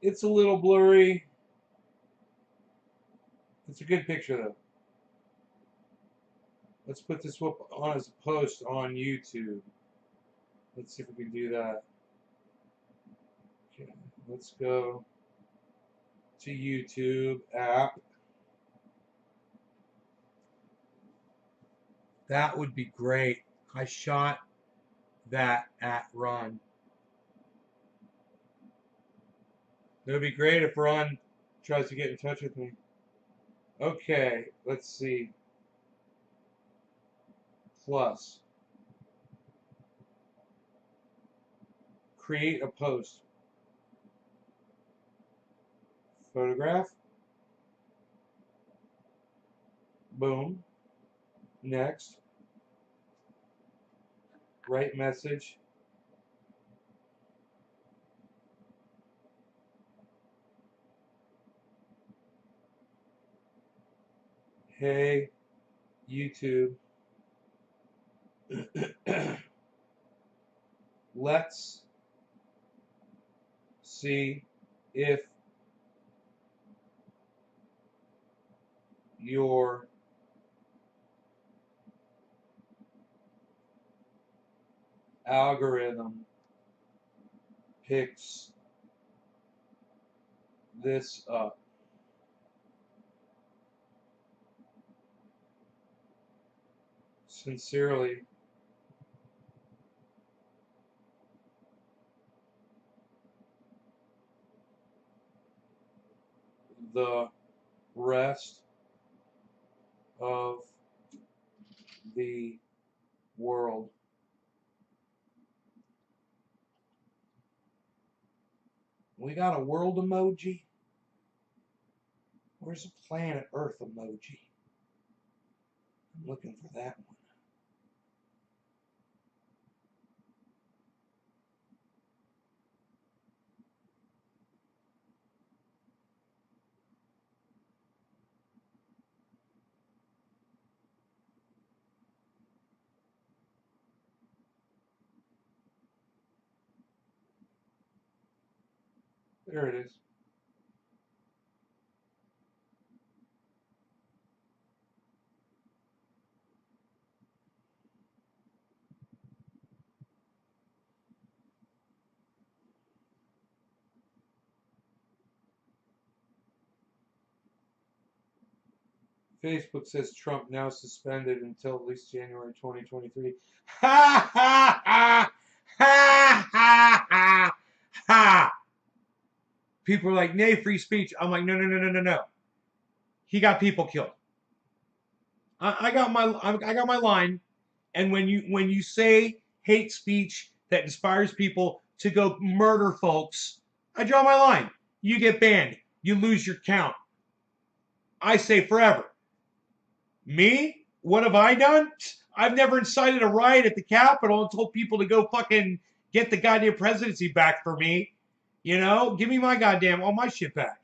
It's a little blurry. It's a good picture though. Let's put this up on as a post on YouTube. Let's see if we can do that. Okay, let's go to YouTube app. That would be great. I shot that at Ron. It would be great if Ron tries to get in touch with me. Okay, let's see. Plus. Create a post. Photograph. Boom. Next. Write message. Hey, YouTube. Let's see if your algorithm picks this up. Sincerely. The rest of the world. We got a world emoji. Where's the planet Earth emoji? I'm looking for that one. There it is. Facebook says Trump now suspended until at least January 2023. Ha ha ha! Ha ha ha! Ha! People are like, nay, free speech. I'm like, no, no, no, no, no, no. He got people killed. I got my line. And when you say hate speech that inspires people to go murder folks, I draw my line. You get banned. You lose your count. I say forever. Me? What have I done? I've never incited a riot at the Capitol and told people to go fucking get the goddamn presidency back for me. You know? Give me my goddamn, all my shit back.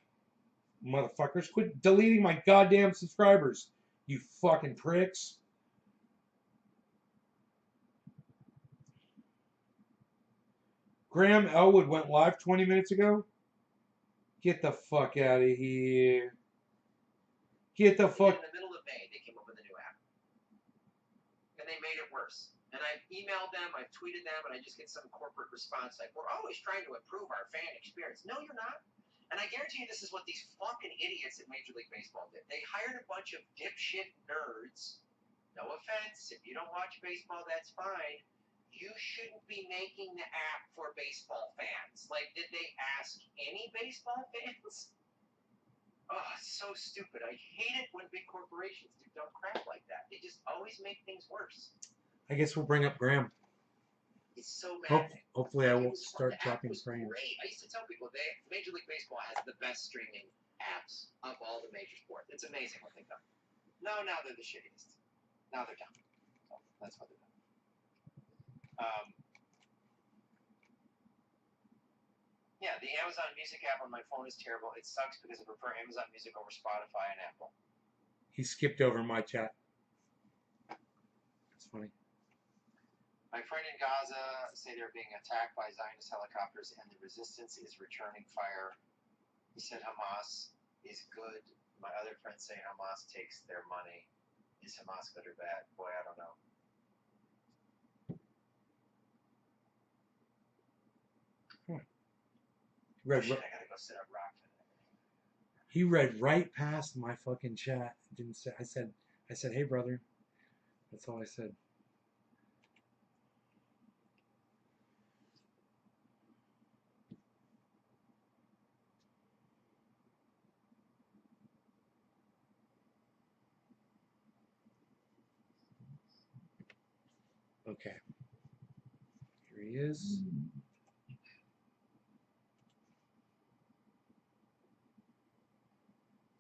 Motherfuckers, quit deleting my goddamn subscribers. You fucking pricks. Graham Elwood went live 20 minutes ago. Get the fuck out of here. Get the fuck. In the middle of May, they came up with a new app. And they made it worse. And I've emailed them, I've tweeted them, and I just get some corporate response like, we're always trying to improve our fan experience. No, you're not. And I guarantee you this is what these fucking idiots at Major League Baseball did. They hired a bunch of dipshit nerds. No offense, if you don't watch baseball, that's fine. You shouldn't be making the app for baseball fans. Like, did they ask any baseball fans? Oh, it's so stupid. I hate it when big corporations do dumb crap like that. They just always make things worse. I guess we'll bring up Graham. It's so maddening. Hopefully I won't start talking Graham. Great. I used to tell people Major League Baseball has the best streaming apps of all the major sports. It's amazing what they've done. No, now they're the shittiest. Now they're done. So that's what they're done. Yeah, the Amazon Music app on my phone is terrible. It sucks because I prefer Amazon Music over Spotify and Apple. He skipped over my chat. That's funny. My friend in Gaza say they're being attacked by Zionist helicopters and the resistance is returning fire. He said Hamas is good. My other friends say Hamas takes their money. Is Hamas good or bad? Boy, I don't know. Read, shit, I gotta go sit up rock for that. He read right past my fucking chat. Didn't say. I said, hey brother. That's all I said. Okay. Here he is.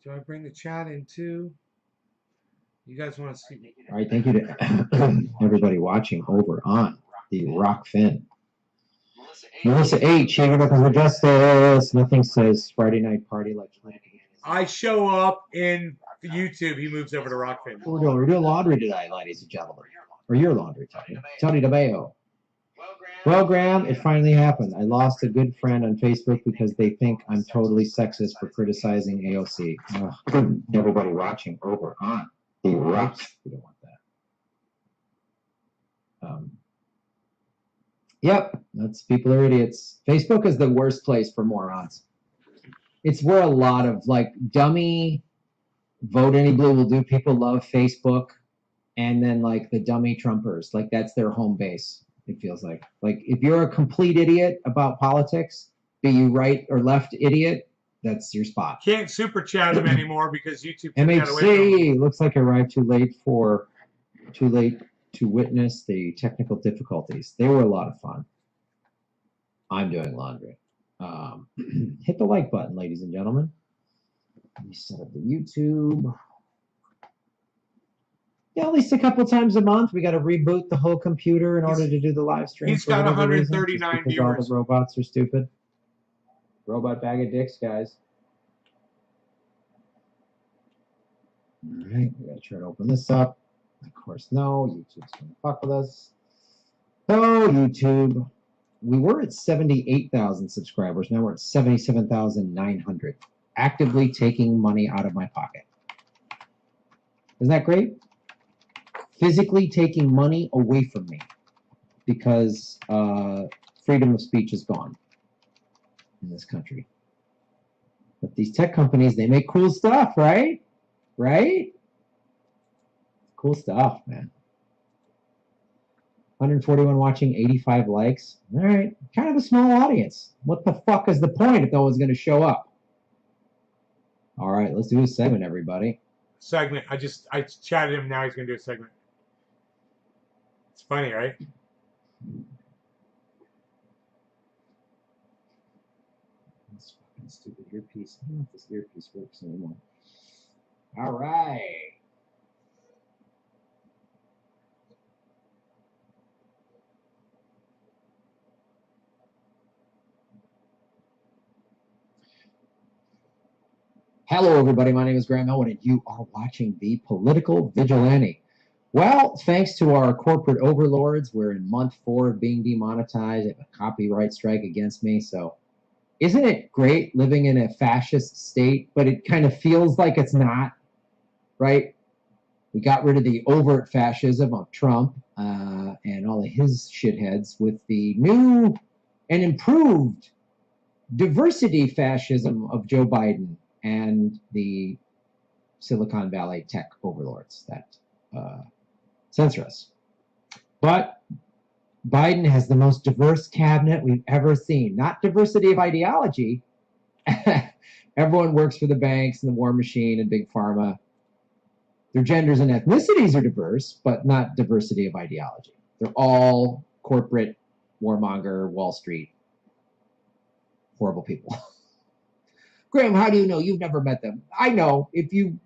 Do I bring the chat in too? You guys want to see? All right, thank you to everybody watching over on the Rock Fin. Melissa H, shaking up for justice. Nothing says Friday night party like. I show up in YouTube. He moves over to Rockfin. We're doing laundry tonight, ladies and gentlemen. Or your laundry, Tony. Tony DeMayo. Well, Graham, it finally happened. I lost a good friend on Facebook because they think I'm totally sexist for criticizing AOC. Everybody watching over on the Rock. We don't want that. Yep, that's people are idiots. Facebook is the worst place for morons. It's where a lot of like dummy vote any blue will do. People love Facebook and then like the dummy Trumpers, like that's their home base. It feels like if you're a complete idiot about politics, be you right or left idiot, that's your spot. Can't super chat them anymore because YouTube took that away from them. MHC looks like arrived too late to witness the technical difficulties. They were a lot of fun. I'm doing laundry. Hit the like button, ladies and gentlemen. Let me set up the YouTube. Yeah, at least a couple times a month. We got to reboot the whole computer in order to do the live stream. He's got 139 because viewers. All the robots are stupid. Robot bag of dicks, guys. All right, we got to try to open this up. Of course, no. YouTube's going to fuck with us. Oh, YouTube. We were at 78,000 subscribers. Now we're at 77,900. Actively taking money out of my pocket. Isn't that great? Physically taking money away from me because freedom of speech is gone in this country. But these tech companies, they make cool stuff, right? Right? Cool stuff, man. 141 watching, 85 likes. All right, kind of a small audience. What the fuck is the point if no one's going to show up? All right, let's do a segment, everybody. Segment. I chatted him. Now he's going to do a segment. It's funny, right? This fucking stupid earpiece. I don't know if this earpiece works anymore. All right. Hello, everybody. My name is Graham Elwood, and you are watching The Political Vigilante. Well, thanks to our corporate overlords, we're in month 4 of being demonetized. They have a copyright strike against me. So isn't it great living in a fascist state? But it kind of feels like it's not, right? We got rid of the overt fascism of Trump and all of his shitheads with the new and improved diversity fascism of Joe Biden and the Silicon Valley tech overlords that censor us. But Biden has the most diverse cabinet we've ever seen. Not diversity of ideology. Everyone works for the banks and the war machine and big pharma. Their genders and ethnicities are diverse, but not diversity of ideology. They're all corporate, warmonger, Wall Street, horrible people. Graham, how do you know? You've never met them. I know. If you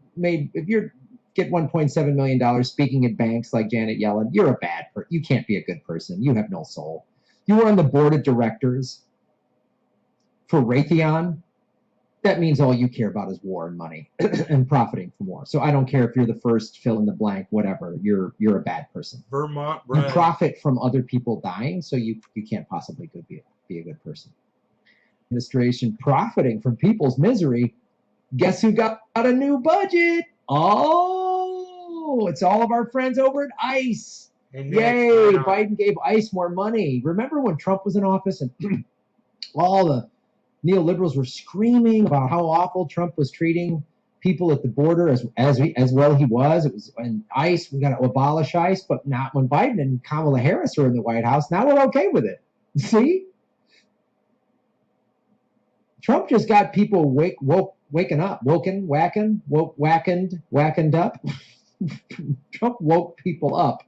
get $1.7 million speaking at banks like Janet Yellen, you're a bad person. You can't be a good person. You have no soul. You were on the board of directors for Raytheon. That means all you care about is war and money and profiting from war. So I don't care if you're the first fill in the blank, whatever. You're a bad person. Vermont, right. You profit from other people dying, so you can't possibly be a good person. Administration profiting from people's misery. Guess who got a new budget? Oh, it's all of our friends over at ICE. Yay, Biden gave ICE more money. Remember when Trump was in office and all the neoliberals were screaming about how awful Trump was treating people at the border as well he was. It was in ICE, we got to abolish ICE, but not when Biden and Kamala Harris are in the White House. Now we're okay with it. See? Trump just got people waking up, whackened up. Trump woke people up.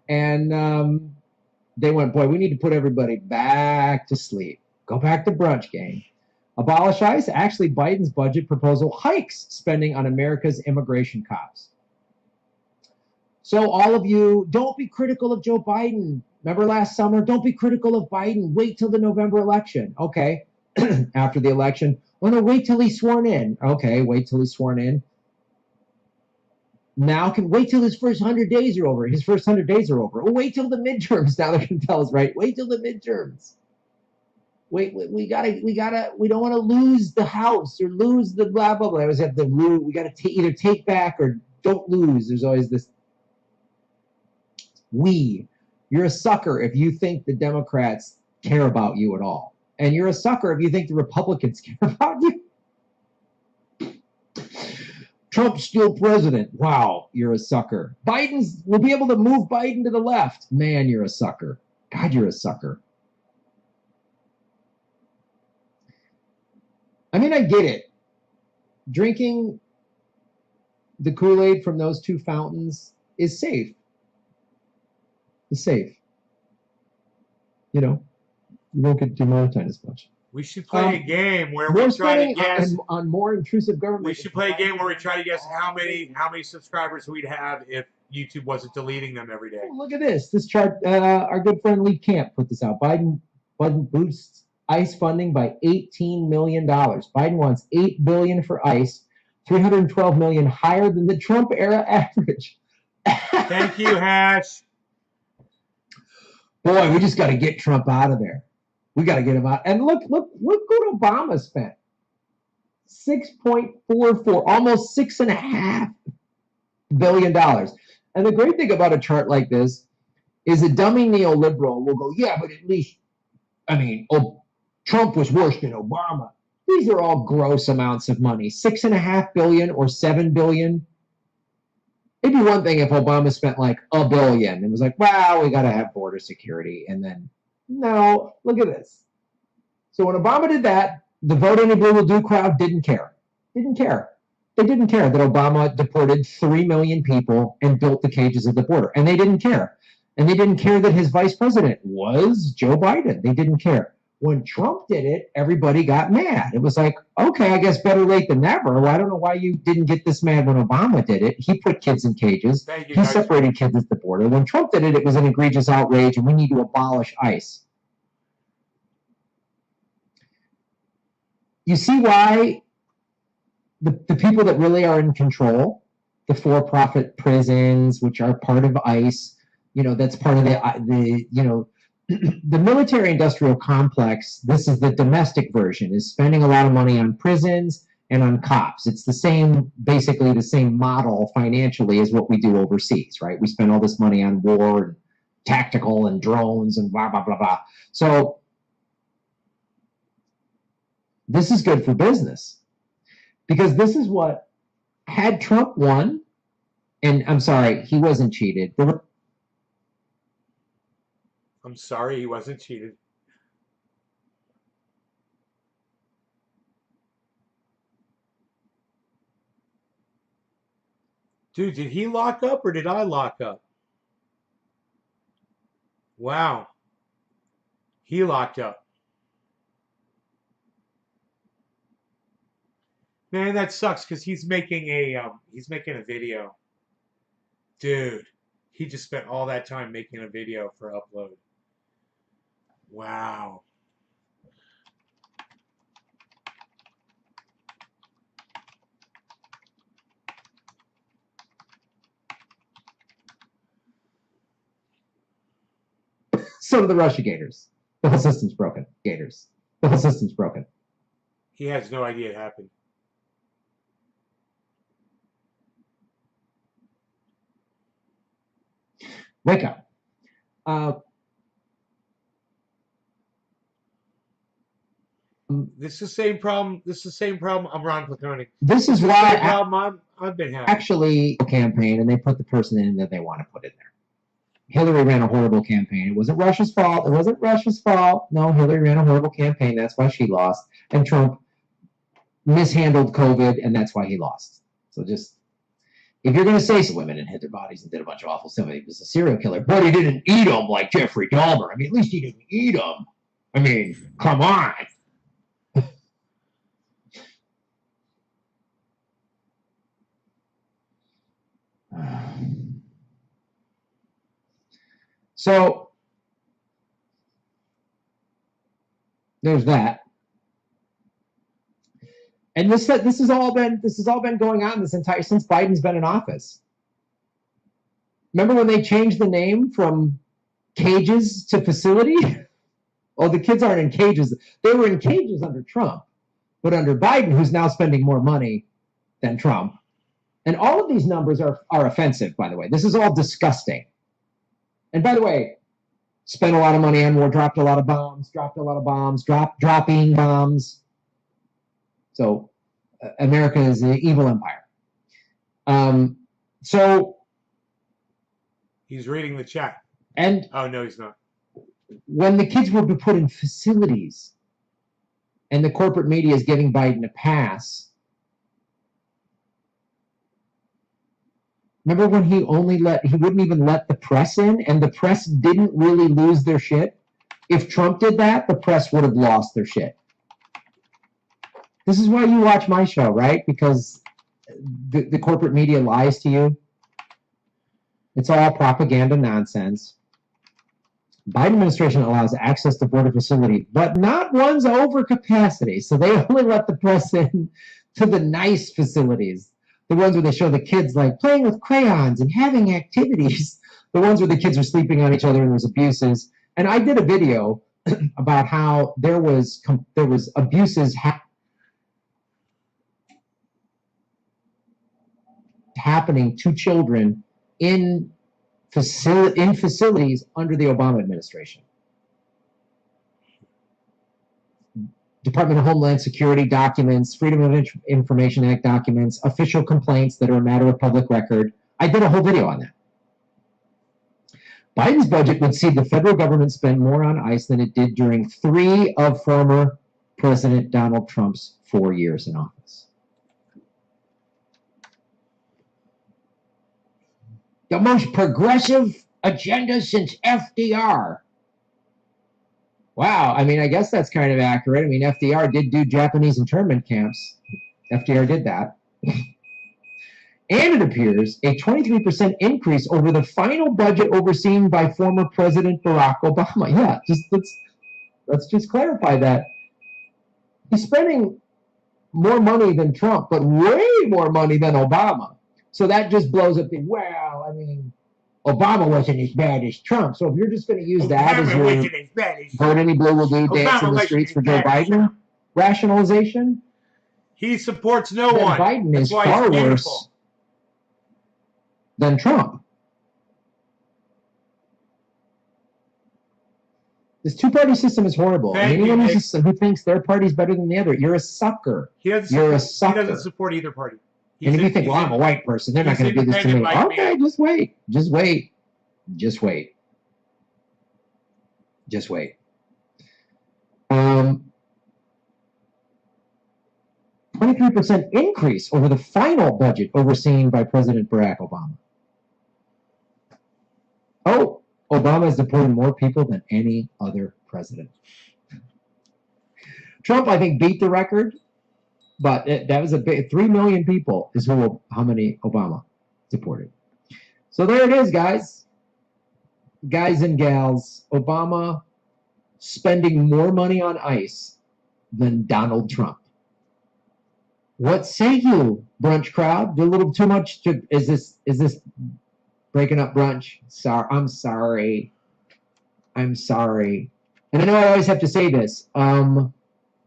And they went, boy, we need to put everybody back to sleep. Go back to brunch, gang. Abolish ICE. Actually, Biden's budget proposal hikes spending on America's immigration cops. So all of you, don't be critical of Joe Biden. Remember last summer? Don't be critical of Biden. Wait till the November election. Okay. After the election. Oh, no, wait till he's sworn in. Okay, wait till he's sworn in. Now can wait till his first 100 days are over. His first 100 days are over. Oh, wait till the midterms. Now they can tell us, right? Wait till the midterms. We don't want to lose the House or lose the blah, blah, blah. We always have to lose. We got to either take back or don't lose. There's always this. You're a sucker if you think the Democrats care about you at all. And you're a sucker if you think the Republicans care about you. Trump's still president. Wow, you're a sucker. We'll be able to move Biden to the left. Man, you're a sucker. God, you're a sucker. I mean, I get it. Drinking the Kool-Aid from those two fountains is safe. It's safe. You know, you won't get demonetized as much. We should play a game where More we try to spending guess. on more intrusive government. We should play a game where we try to guess how many subscribers we'd have if YouTube wasn't deleting them every day. Oh, look at this. This chart, our good friend Lee Camp put this out. Biden boosts ICE funding by $18 million. Biden wants $8 billion for ICE, $312 million higher than the Trump era average. Thank you, Hash. Boy, we just got to get Trump out of there. We got to get him out. And look what Obama spent. 6.44, almost $6.5 billion. And the great thing about a chart like this is a dummy neoliberal will go, yeah, but at least, I mean, Trump was worse than Obama. These are all gross amounts of money. $6.5 billion or $7 billion. It'd be one thing if Obama spent like $1 billion and was like, wow, we got to have border security. And then, no, look at this. So when Obama did that, the vote any blue will do crowd didn't care. Didn't care. They didn't care that Obama deported 3 million people and built the cages of the border. And they didn't care. And they didn't care that his vice president was Joe Biden. They didn't care. When Trump did it, everybody got mad. It was like, okay, I guess better late than never. Well, I don't know why you didn't get this mad when Obama did it. He put kids in cages. He separated kids at the border. When Trump did it, it was an egregious outrage, and we need to abolish ICE. You see why the people that really are in control, the for-profit prisons, which are part of ICE, you know, that's part of the you know, the military-industrial complex, this is the domestic version, is spending a lot of money on prisons and on cops. It's the same, basically the same model financially as what we do overseas, right? We spend all this money on war and tactical and drones and blah, blah, blah, blah. So this is good for business because this is what, had Trump won, and I'm sorry, he wasn't cheated. I'm sorry, he wasn't cheated. Dude, did he lock up or did I lock up? Wow. He locked up. Man, that sucks because he's making a video. Dude, he just spent all that time making a video for upload. Wow. So do the Russia Gators. The whole system's broken. Gators. The whole system's broken. He has no idea it happened. Wake up. This is the same problem. This is the same problem. I'm Ron Placoni. This is why I've been having. Actually, campaign, and they put the person in that they want to put in there. Hillary ran a horrible campaign. It wasn't Russia's fault. It wasn't Russia's fault. No, Hillary ran a horrible campaign. That's why she lost. And Trump mishandled COVID, and that's why he lost. So just, if you're going to say some women and hid their bodies and did a bunch of awful stuff, he was a serial killer, but he didn't eat them like Jeffrey Dahmer. I mean, at least he didn't eat them. I mean, come on. So there's that, and this has all been going on since Biden's been in office. Remember when they changed the name from cages to facility? Oh, the kids aren't in cages. They were in cages under Trump, but under Biden, who's now spending more money than Trump. And all of these numbers are offensive, by the way. This is all disgusting. And by the way, spent a lot of money on war, dropping bombs, dropping bombs. So America is an evil empire. So He's reading the chat. and Oh, no, he's not. when the kids will be put in facilities and the corporate media is giving Biden a pass, remember when he wouldn't even let the press in, and the press didn't really lose their shit? If Trump did that, the press would have lost their shit. This is why you watch my show, right? Because the corporate media lies to you. It's all propaganda nonsense. Biden administration allows access to border facility, but not one's over capacity. So they only let the press in to the nice facilities. The ones where they show the kids like playing with crayons and having activities. The ones where the kids are sleeping on each other and there's abuses. And I did a video about how there was abuses happening to children in facilities under the Obama administration. Department of Homeland Security documents, Freedom of Information Act documents, official complaints that are a matter of public record. I did a whole video on that. Biden's budget would see the federal government spend more on ICE than it did during 3 of former President Donald Trump's 4 years in office. The most progressive agenda since FDR. Wow, I mean, I guess that's kind of accurate. I mean, FDR did do Japanese internment camps. FDR did that. And it appears a 23% increase over the final budget overseen by former President Barack Obama. Yeah, let's just clarify that. He's spending more money than Trump, but way more money than Obama. So that just blows up well, I mean, Obama wasn't as bad as Trump. So if you're just going to use that as your vote any blue will do dance in the streets for Joe Biden rationalization, he supports no one. Biden That's is far worse than Trump. This two-party system is horrible. And anyone who thinks their party's better than the other, you're a sucker. You're a sucker. He doesn't support either party. And if you think, well, I'm a white person, they're not going to do this to me. Okay, just wait. Just wait. Just wait. Just wait. 23% increase over the final budget overseen by President Barack Obama. Oh, Obama has deported more people than any other president. Trump, I think, beat the record. But that was a big 3 million people is how many Obama deported. So there it is, guys. Guys and gals, Obama spending more money on ICE than Donald Trump. What say you, brunch crowd? Do a little too much? Is this breaking up brunch? I'm sorry. I'm sorry. And I know I always have to say this.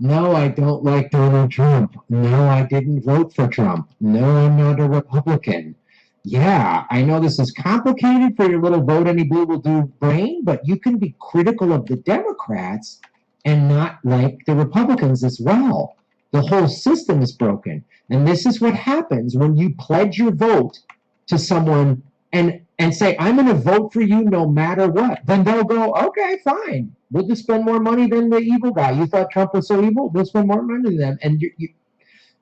No, I don't like Donald Trump. No, I didn't vote for Trump. No, I'm not a Republican. Yeah, I know this is complicated for your little vote any blue will do brain, but you can be critical of the Democrats and not like the Republicans as well. The whole system is broken. And this is what happens when you pledge your vote to someone and say, I'm going to vote for you no matter what. Then they'll go, okay, fine. We'll just spend more money than the evil guy. You thought Trump was so evil? We'll spend more money than them. And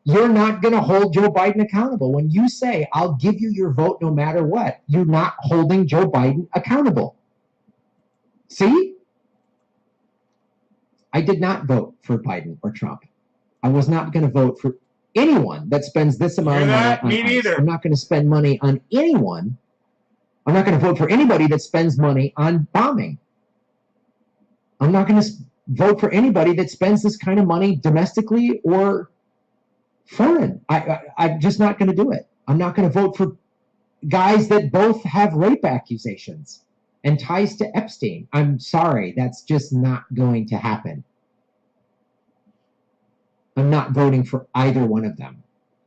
you're not going to hold Joe Biden accountable. When you say, I'll give you your vote no matter what, you're not holding Joe Biden accountable. See? I did not vote for Biden or Trump. I was not going to vote for anyone that spends this amount of money on Me neither. I'm not going to spend money on anyone. I'm not going to vote for anybody that spends money on bombing. I'm not going to vote for anybody that spends this kind of money domestically or foreign. I'm just not going to do it. I'm not going to vote for guys that both have rape accusations and ties to Epstein. I'm sorry. That's just not going to happen. I'm not voting for either one of them.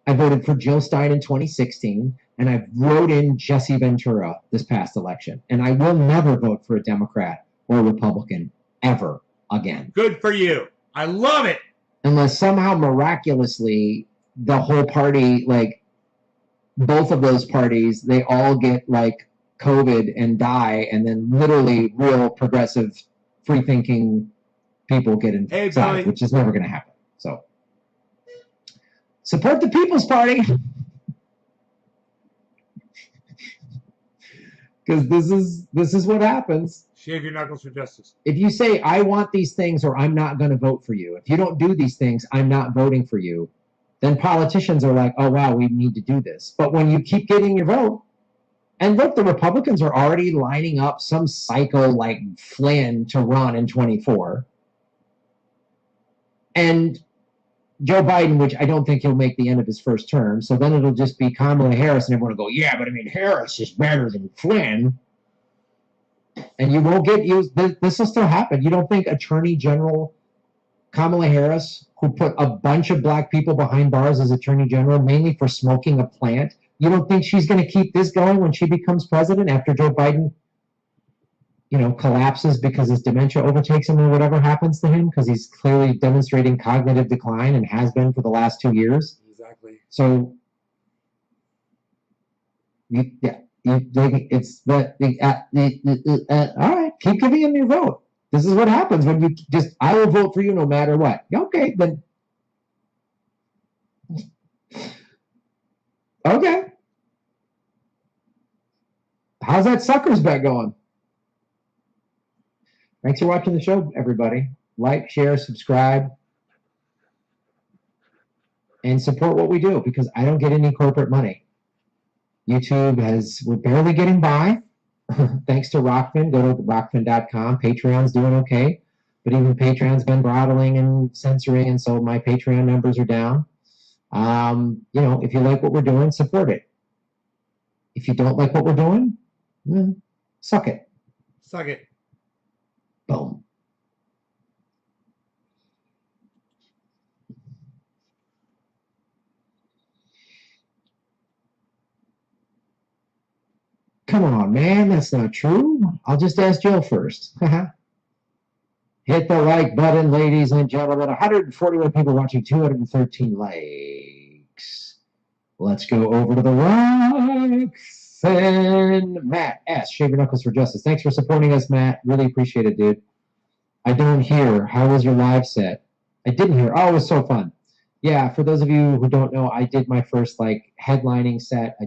I voted for Jill Stein in 2016, and I wrote in Jesse Ventura this past election. And I will never vote for a Democrat or a Republican ever again. Good for you. I love it. Unless somehow miraculously the whole party both of those parties, they all get like COVID and die, and then literally real progressive, free-thinking people get inside, which is never going to happen. So support the People's Party. Because this is what happens. Shave your knuckles for justice. If you say, I want these things or I'm not going to vote for you, if you don't do these things, I'm not voting for you, then politicians are like, oh, wow, we need to do this. But when you keep getting your vote, and look, the Republicans are already lining up some psycho like Flynn to run in 24. And Joe Biden, which I don't think he'll make the end of his first term, so then it'll just be Kamala Harris, and everyone will go, yeah, but I mean, Harris is better than Flynn. And you won't get used. This will still happen. You don't think Attorney General Kamala Harris, who put a bunch of black people behind bars as Attorney General, mainly for smoking a plant, you don't think she's going to keep this going when she becomes president after Joe Biden, collapses because his dementia overtakes him or whatever happens to him, because he's clearly demonstrating cognitive decline and has been for the last 2 years. Exactly. So, all right, keep giving him your vote. This is what happens when you just, I will vote for you no matter what. Okay, then. Okay. How's that sucker's bet going? Thanks for watching the show, everybody. Like, share, subscribe, and support what we do, because I don't get any corporate money. we're barely getting by. Thanks to Rockfin. Go to rockfin.com. Patreon's doing okay, but even Patreon's been throttling and censoring, and so my Patreon numbers are down. If you like what we're doing, support it. If you don't like what we're doing, suck it. Suck it. Boom. Come on, man. That's not true. I'll just ask Joe first. Hit the like button, ladies and gentlemen. 141 people watching, 213 likes. Let's go over to the Rockfin. Matt S. Shave your knuckles for justice. Thanks for supporting us, Matt. Really appreciate it, dude. I don't hear. How was your live set? I didn't hear. Oh, it was so fun. Yeah, for those of you who don't know, I did my first headlining set.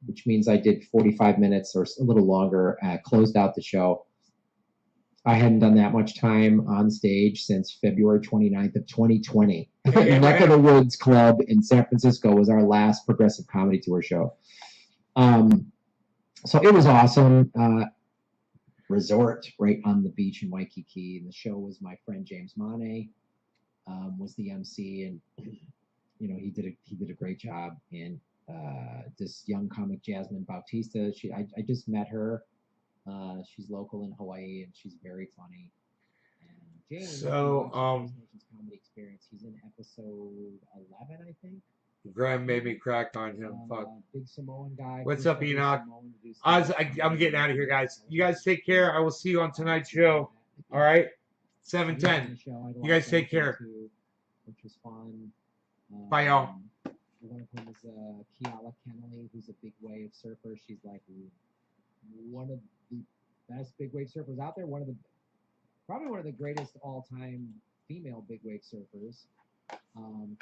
Which means I did 45 minutes or a little longer, closed out the show. I hadn't done that much time on stage since February 29th of 2020. Neck of the Woods Club in San Francisco was our last Progressive Comedy Tour show. So it was awesome. Resort right on the beach in Waikiki. And the show was my friend James Mane was the MC, and he did a great job. And this young comic Jasmine Bautista, I just met her. She's local in Hawaii, and she's very funny. And James, comedy experience. He's in episode 11, I think. Graham made me crack on him. Fuck. Big Samoan guy. What's up, Enoch? I'm getting out of here, guys. You guys take care. I will see you on tonight's show. All right? 7:10. You guys take care. Which was fun. Bye, y'all. One of them is Kiala Kennelly, who's a big wave surfer. She's like one of the best big wave surfers out there. Probably one of the greatest all-time female big wave surfers.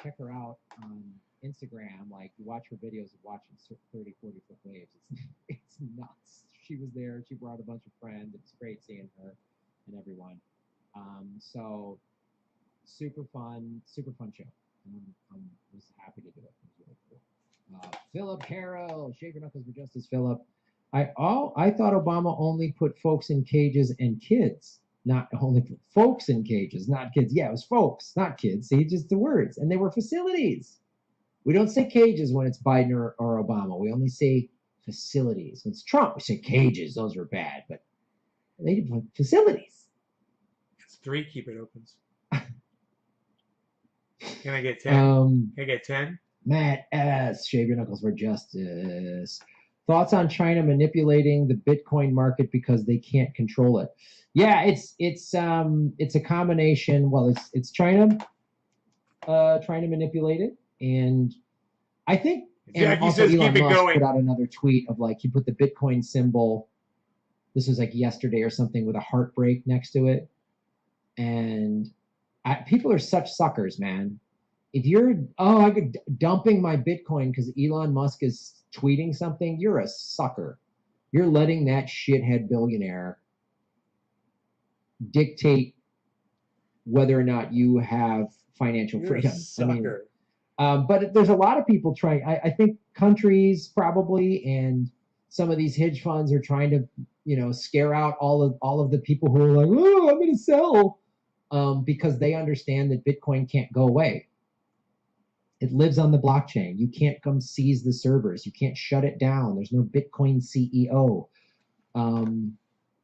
Check her out on Instagram. You watch her videos of watching 30, 40-foot waves. It's nuts. She was there. She brought a bunch of friends. It was great seeing her and everyone. So super fun show. I was happy to do it. It was really cool. Philip Carroll, Shave Your Knuckles for Justice, Philip. I thought Obama only put folks in cages and kids. Not only put folks in cages, not kids. Yeah, it was folks, not kids. See, just the words. And they were facilities. We don't say cages when it's Biden or Obama. We only say facilities. When it's Trump, we say cages. Those are bad. But they put facilities. It's 3, keep it opens. Can I get 10? Can I get 10? Matt S. Shave Your Knuckles for Justice. Thoughts on China manipulating the Bitcoin market because they can't control it? Yeah, it's a combination. Well, it's China trying to manipulate it, and I think And Jackie also says Elon keep it Musk going. put out another tweet of like, he put the Bitcoin symbol, this was like yesterday or something, with a heartbreak next to it. And people are such suckers, man. If you're, I could dumping my Bitcoin because Elon Musk is tweeting something, you're a sucker. You're letting that shithead billionaire dictate whether or not you have financial You're freedom. a sucker. But there's a lot of people trying. I think countries probably, and some of these hedge funds are trying to, scare out all of the people who are like, oh, I'm going to sell, because they understand that Bitcoin can't go away. It lives on the blockchain. You can't come seize the servers. You can't shut it down. There's no Bitcoin CEO.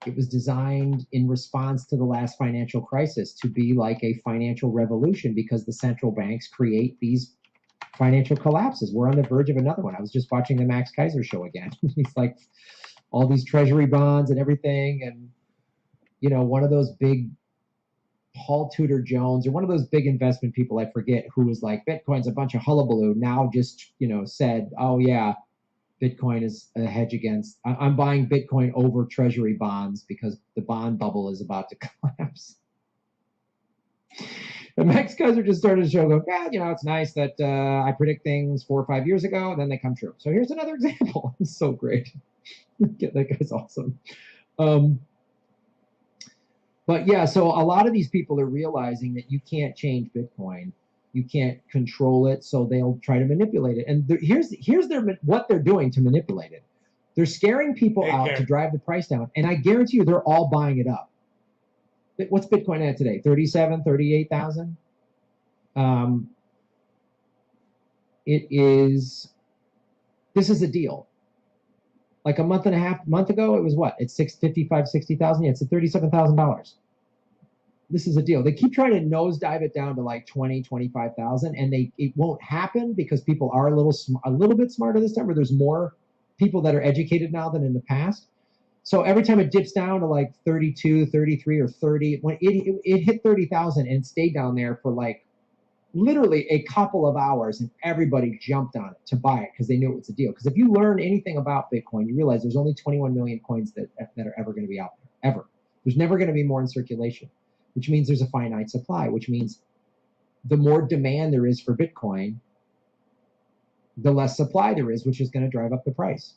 It was designed in response to the last financial crisis to be like a financial revolution because the central banks create these financial collapses. We're on the verge of another one. I was just watching the Max Kaiser show again. He's like all these treasury bonds and everything. And, one of those big Paul Tudor Jones or one of those big investment people, I forget, who was like, Bitcoin's a bunch of hullabaloo, now just, said, oh yeah, Bitcoin is a hedge against, I'm buying Bitcoin over treasury bonds because the bond bubble is about to collapse. And Max Kaiser just started the show going, it's nice that I predict things 4 or 5 years ago, and then they come true. So here's another example. It's so great. That guy's awesome. But yeah, so a lot of these people are realizing that you can't change Bitcoin. You can't control it, so they'll try to manipulate it. And here's what they're doing to manipulate it. They're scaring people out to drive the price down, and I guarantee you they're all buying it up. What's Bitcoin at today? 37, 38,000? This is a deal. Like a month ago, it was what? It's $55,000, $60,000. Yeah, it's at $37,000. This is a deal. They keep trying to nosedive it down to like 20, 25,000, and it won't happen because people are a little bit smarter this time, where there's more people that are educated now than in the past. So every time it dips down to like 32, 33, or 30, when it hit 30,000 and it stayed down there for like literally a couple of hours, and everybody jumped on it to buy it because they knew it was a deal. Because if you learn anything about Bitcoin, you realize there's only 21 million coins that are ever going to be out there, ever. There's never going to be more in circulation, which means there's a finite supply, which means the more demand there is for Bitcoin, the less supply there is, which is going to drive up the price.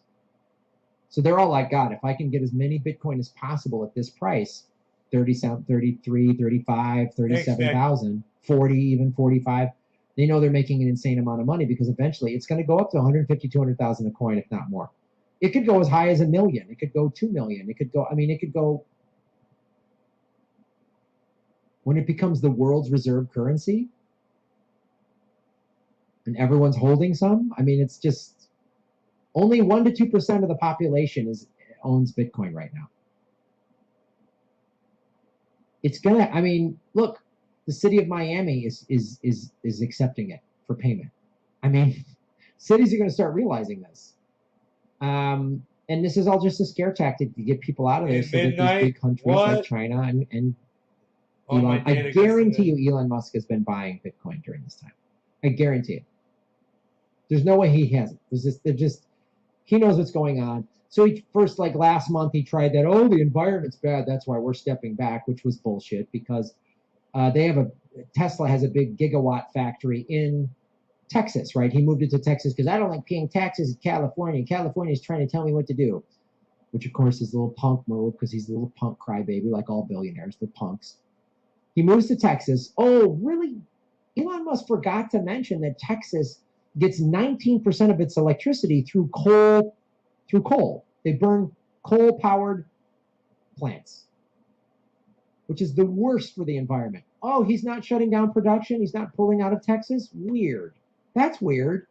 So they're all like, God, if I can get as many Bitcoin as possible at this price, 33, 35, 37,000, 40, even 45, they know they're making an insane amount of money because eventually it's going to go up to 150, 200,000 a coin, if not more. It could go as high as $1 million. It could go 2 million. It could go, when it becomes the world's reserve currency and everyone's holding some, it's just only 1 to 2% of the population owns Bitcoin right now. It's gonna, look, the city of Miami is accepting it for payment. Cities are gonna start realizing this. And this is all just a scare tactic to get people out of there so that these big countries like China and Elon, I guarantee you Elon Musk has been buying Bitcoin during this time. I guarantee it. There's no way he hasn't. He knows what's going on. So last month, he tried that, the environment's bad, that's why we're stepping back, which was bullshit because Tesla has a big gigawatt factory in Texas, right? He moved it to Texas because I don't like paying taxes in California. California is trying to tell me what to do, which of course is a little punk move because he's a little punk crybaby like all billionaires. They're punks. He moves to Texas. Oh, really? Elon Musk forgot to mention that Texas gets 19% of its electricity through coal. They burn coal-powered plants, which is the worst for the environment. Oh, he's not shutting down production? He's not pulling out of Texas? Weird. That's weird.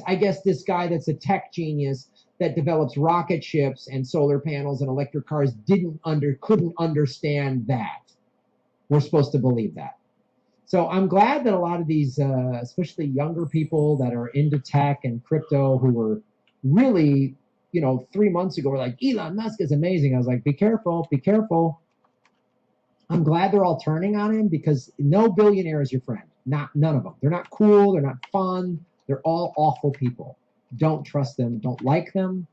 I guess this guy that's a tech genius that develops rocket ships and solar panels and electric cars couldn't understand that. We're supposed to believe that. So I'm glad that a lot of these, especially younger people that are into tech and crypto, who were really, 3 months ago, were like, Elon Musk is amazing. I was like, be careful, be careful. I'm glad they're all turning on him because no billionaire is your friend. None of them. They're not cool. They're not fun. They're all awful people. Don't trust them. Don't like them.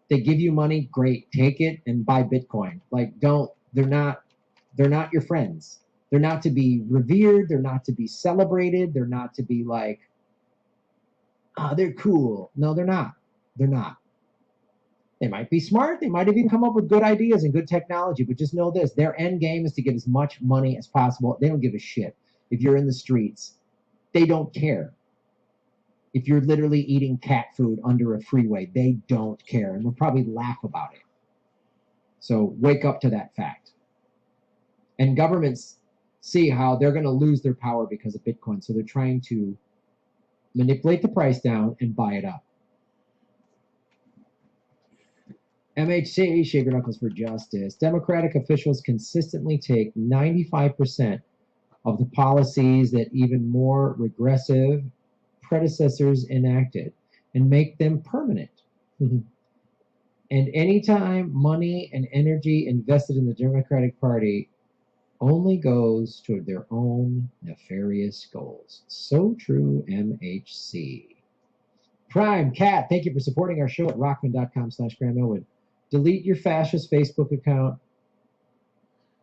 They give you money, great, take it and buy Bitcoin. Like, don't. They're not your friends. They're not to be revered. They're not to be celebrated. They're not to be like, they're cool. No, they're not. They're not. They might be smart. They might have even come up with good ideas and good technology, but just know this: their end game is to get as much money as possible. They don't give a shit if you're in the streets. They don't care. If you're literally eating cat food under a freeway, they don't care and will probably laugh about it. So wake up to that fact. And governments see how they're going to lose their power because of Bitcoin. So they're trying to manipulate the price down and buy it up. MHC, Shave Your Knuckles for Justice. Democratic officials consistently take 95% of the policies that even more regressive predecessors enacted and make them permanent. And anytime money and energy invested in the Democratic Party only goes toward their own nefarious goals. So true, MHC. Prime Cat, thank you for supporting our show at rockman.com/Graham Elwood. Delete your fascist Facebook account.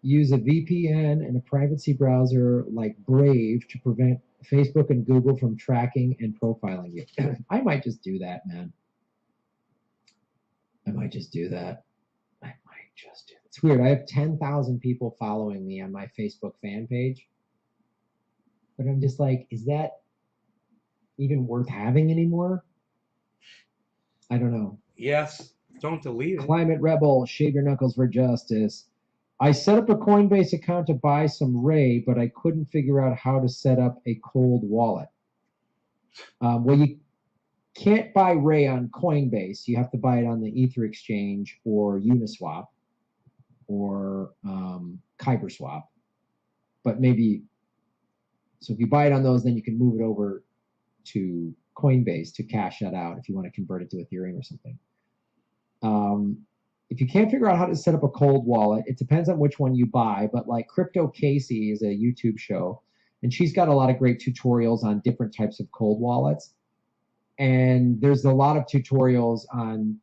Use a VPN and a privacy browser like Brave to prevent Facebook and Google from tracking and profiling you. I might just do that, man. I might just do that. It's weird. I have 10,000 people following me on my Facebook fan page. But I'm just like, is that even worth having anymore? I don't know. Yes. Don't delete it. Climate Rebel, Shave Your Knuckles for Justice. I set up a Coinbase account to buy some Ray, but I couldn't figure out how to set up a cold wallet. Well, you can't buy Ray on Coinbase. You have to buy it on the Ether Exchange or Uniswap or Kyberswap. But maybe, so if you buy it on those, then you can move it over to Coinbase to cash that out if you want to convert it to Ethereum or something. If you can't figure out how to set up a cold wallet, it depends on which one you buy, but like Crypto Casey is a YouTube show, and she's got a lot of great tutorials on different types of cold wallets. And there's a lot of tutorials on,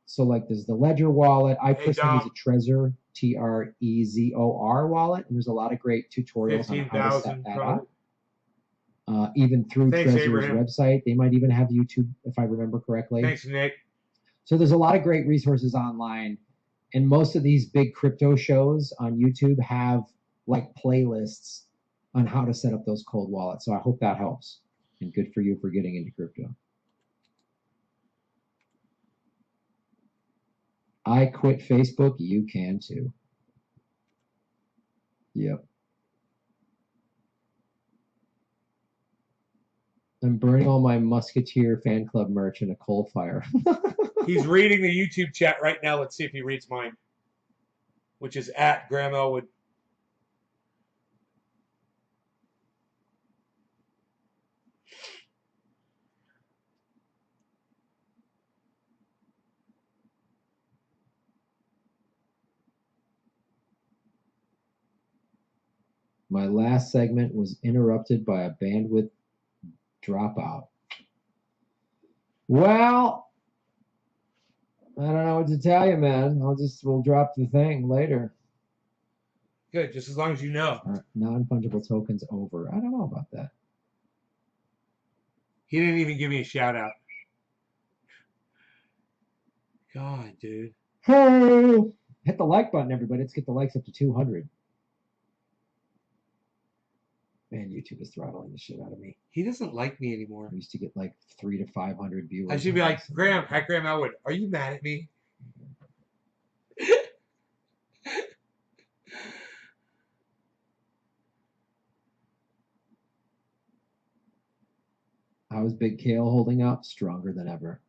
so like there's the Ledger wallet. I personally use a Trezor, Trezor wallet, and there's a lot of great tutorials on how to set that up. Even through Trezor's website. They might even have YouTube, if I remember correctly. Thanks, Nick. So there's a lot of great resources online, and most of these big crypto shows on YouTube have like playlists on how to set up those cold wallets. So I hope that helps, and good for you for getting into crypto. I quit Facebook. You can too. Yep. I'm burning all my Musketeer fan club merch in a coal fire. He's reading the YouTube chat right now. Let's see if he reads mine, which is at Graham Elwood. My last segment was interrupted by a bandwidth dropout. Well, I don't know what to tell you, man. We'll drop the thing later. Good, just as long as you know. Non-fungible tokens over. I don't know about that. He didn't even give me a shout out. God, dude. Hey, hit the like button, everybody. Let's get the likes up to 200. Man, YouTube is throttling the shit out of me. He doesn't like me anymore. I used to get like 300 to 500 viewers. I should be like, Graham, hi Graham Elwood. Are you mad at me? How is Big Kale holding up? Stronger than ever.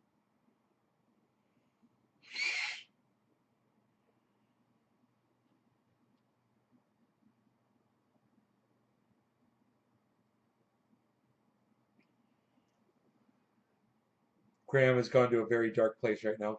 Graham has gone to a very dark place right now.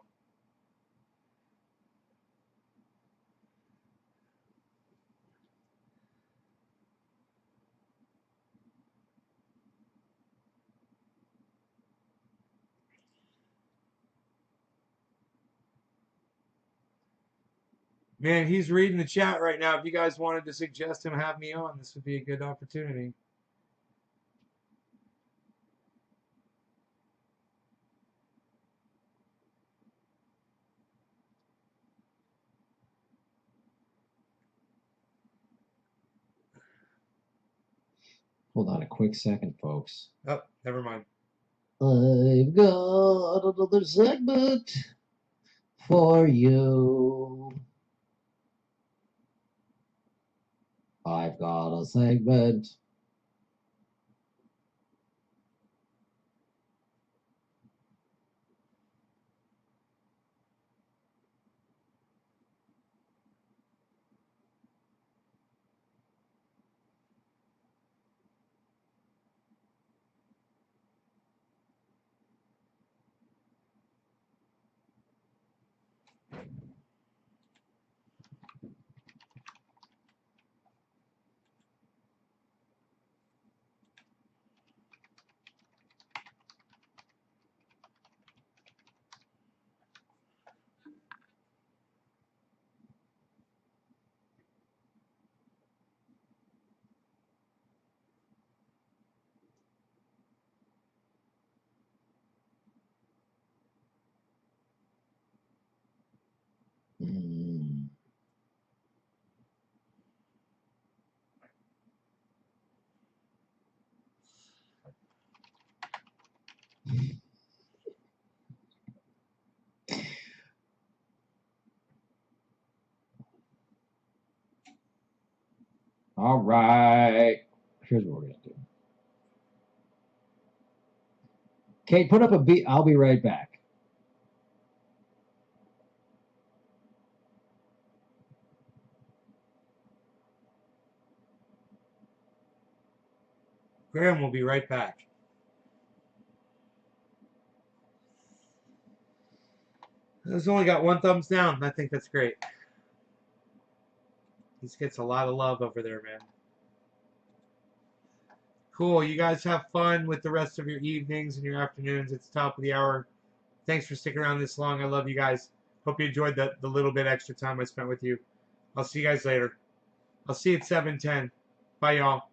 Man, he's reading the chat right now. If you guys wanted to suggest him have me on, this would be a good opportunity. Hold on a quick second, folks. Oh, never mind. I've got another segment for you. I've got a segment. All right. Here's what we're going to do. Kate, put up a beat. I'll be right back. Graham will be right back. He's only got 1 thumbs down. I think that's great. He gets a lot of love over there, man. Cool. You guys have fun with the rest of your evenings and your afternoons. It's top of the hour. Thanks for sticking around this long. I love you guys. Hope you enjoyed the little bit extra time I spent with you. I'll see you guys later. I'll see you at 7:10. Bye, y'all.